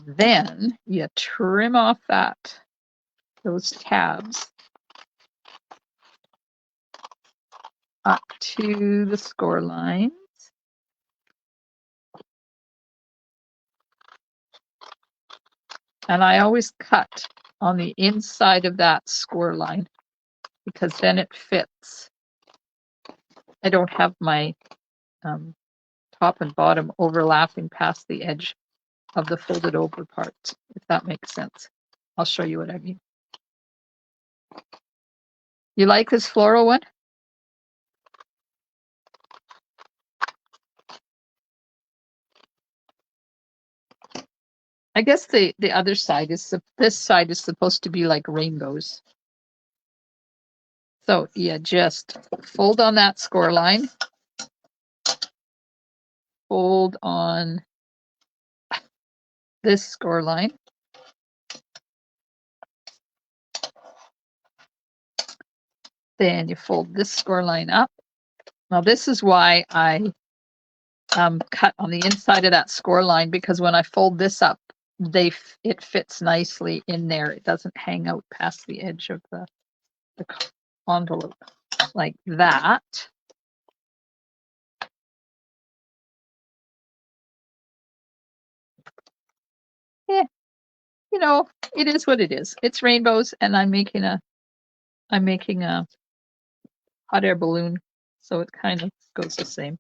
Then you trim off those tabs up to the score lines. And I always cut on the inside of that score line because then it fits. I don't have my top and bottom overlapping past the edge of the folded over part, if that makes sense. I'll show you what I mean. You like this floral one? I guess the other side is, this side is supposed to be like rainbows. So you just fold on that score line, fold on this score line, then you fold this score line up. Now this is why I cut on the inside of that score line, because when I fold this up, it fits nicely in there. It doesn't hang out past the edge of the envelope like that. Yeah, you know, it is what it is. It's rainbows, and I'm making a hot air balloon, so it kind of goes the same.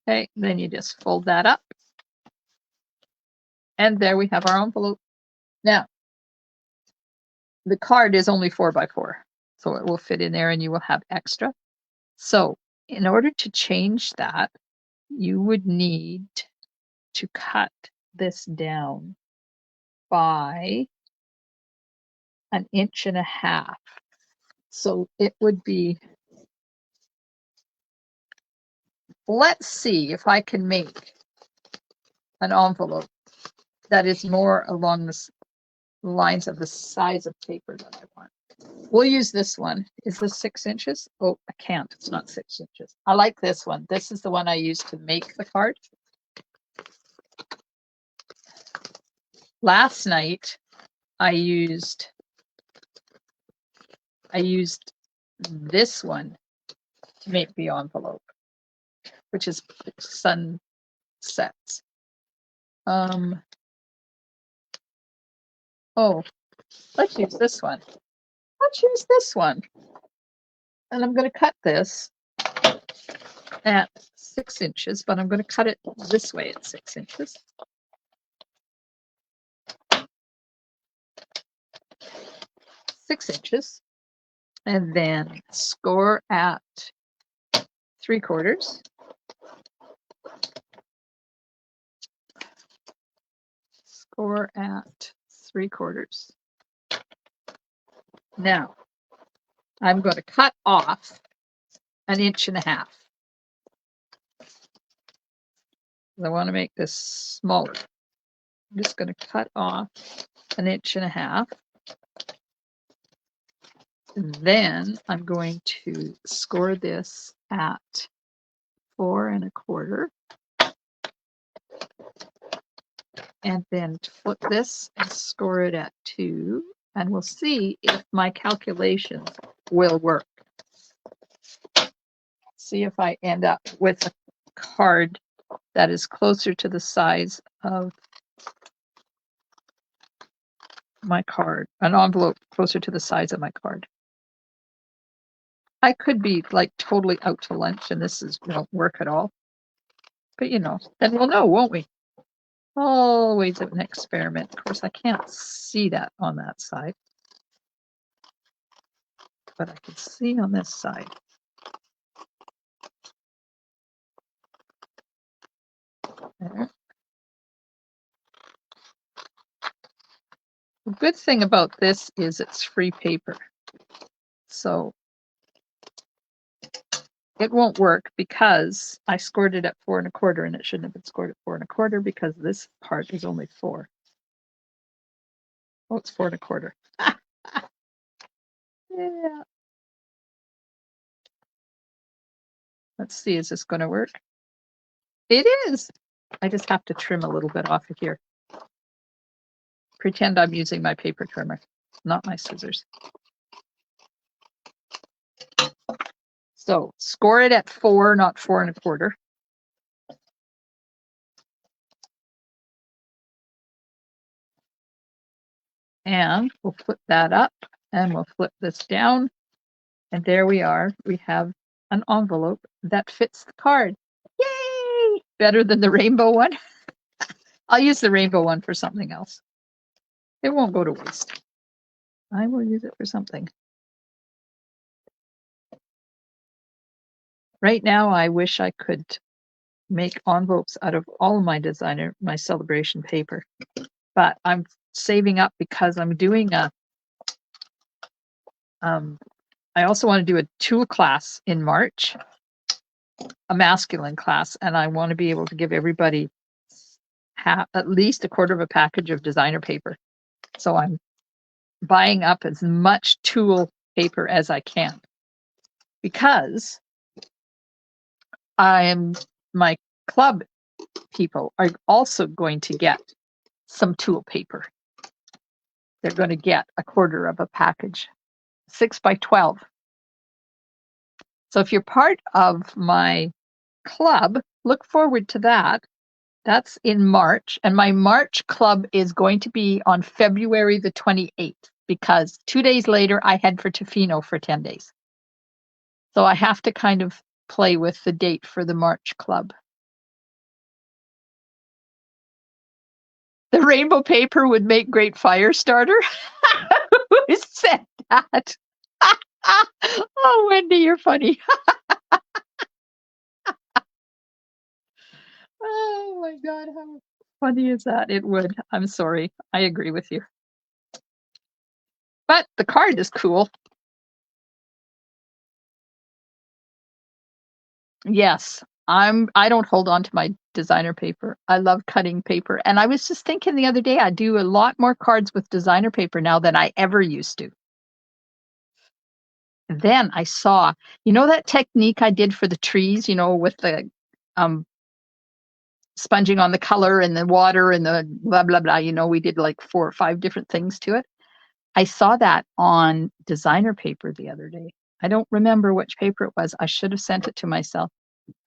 Okay, then you just fold that up, and there we have our envelope. Now, the card is only 4x4, so it will fit in there, and you will have extra. So in order to change that, you would need to cut this down by 1.5 inches. So it would be, let's see if I can make an envelope that is more along the lines of the size of paper that I want. We'll use this one. Is this 6 inches? Oh, I can't. It's not 6 inches. I like this one. This is the one I used to make the card. Last night, I used this one to make the envelope, which is sunsets. Oh, let's use this one. Let's use this one. And I'm going to cut this at 6 inches, but I'm going to cut it this way at 6 inches. And then score at 3/4. Score at 3/4. Now, I'm going to cut off 1.5 inches. I want to make this smaller. I'm just going to cut off 1.5 inches. Then I'm going to score this at 4.25, and then flip this and score it at 2, and we'll see if my calculations will work. See if I end up with a card that is closer to the size of my card, an envelope closer to the size of my card. I could be like totally out to lunch and this won't work at all. But then we'll know, won't we? Always an experiment. Of course, I can't see that on that side, but I can see on this side. There. The good thing about this is it's free paper. So it won't work because I scored it at 4.25, and it shouldn't have been scored at 4.25 because this part is only 4. Oh, it's 4.25. Yeah. Let's see, is this going to work? It is. I just have to trim a little bit off of here. Pretend I'm using my paper trimmer, not my scissors. So score it at 4, not 4.25. And we'll flip that up, and we'll flip this down. And there we are. We have an envelope that fits the card. Yay! Better than the rainbow one. I'll use the rainbow one for something else. It won't go to waste. I will use it for something. Right now, I wish I could make envelopes out of all my my celebration paper, but I'm saving up because I'm doing I also want to do a tool class in March, a masculine class, and I want to be able to give everybody at least a quarter of a package of designer paper. So I'm buying up as much tool paper as I can, because my club people are also going to get some tool paper. They're going to get a quarter of a package, 6 by 12. So if you're part of my club, look forward to that. That's in March. And my March club is going to be on February the 28th, because 2 days later I head for Tofino for 10 days. So I have to kind of play with the date for the March club. The rainbow paper would make great fire starter. Who said that? Oh, Wendy, you're funny. Oh my God, how funny is that? It would. I'm sorry. I agree with you. But the card is cool. Yes, I don't hold on to my designer paper. I love cutting paper. And I was just thinking the other day, I do a lot more cards with designer paper now than I ever used to. Then I saw, that technique I did for the trees, with the sponging on the color and the water and the blah, blah, blah. We did like 4 or 5 different things to it. I saw that on designer paper the other day. I don't remember which paper it was. I should have sent it to myself.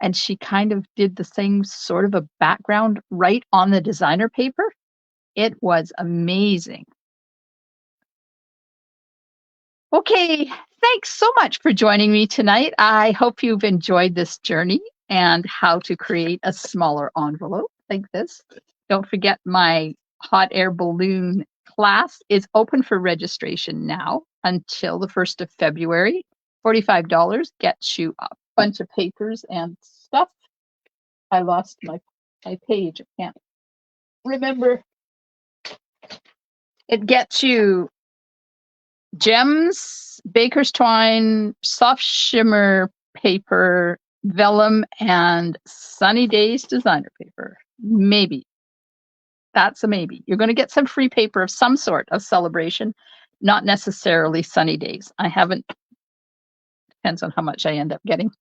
And she kind of did the same sort of a background right on the designer paper. It was amazing. Okay, thanks so much for joining me tonight. I hope you've enjoyed this journey and how to create a smaller envelope like this. Don't forget, my hot air balloon class is open for registration now until the 1st of February. $45 gets you a bunch of papers and stuff. I lost my page. I can't remember. It gets you gems, baker's twine, soft shimmer paper, vellum, and Sunny Days designer paper. Maybe. That's a maybe. You're going to get some free paper of some sort of celebration, not necessarily Sunny Days. I haven't, depends on how much I end up getting.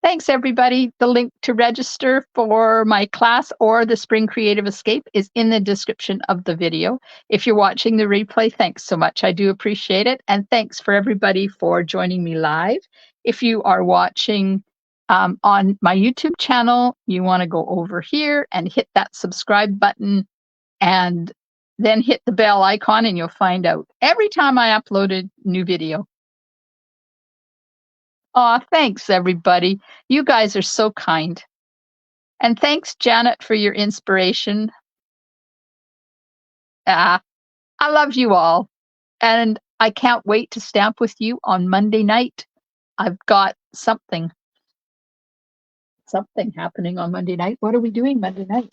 Thanks, everybody. The link to register for my class or the Spring Creative Escape is in the description of the video. If you're watching the replay, thanks so much. I do appreciate it. And thanks for everybody for joining me live. If you are watching on my YouTube channel, you want to go over here and hit that subscribe button and then hit the bell icon, and you'll find out every time I upload a new video. Aw, thanks, everybody. You guys are so kind. And thanks, Janet, for your inspiration. I love you all. And I can't wait to stamp with you on Monday night. I've got something happening on Monday night. What are we doing Monday night?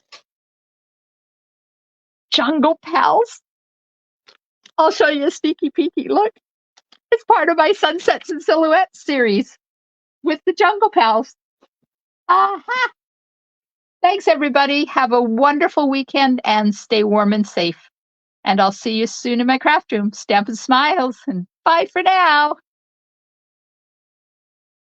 Jungle Pals. I'll show you a sneaky peeky. Look, it's part of my Sunsets and Silhouettes series with the Jungle Pals. Aha! Thanks, everybody. Have a wonderful weekend and stay warm and safe. And I'll see you soon in my craft room. Stampin' Smiles, and bye for now.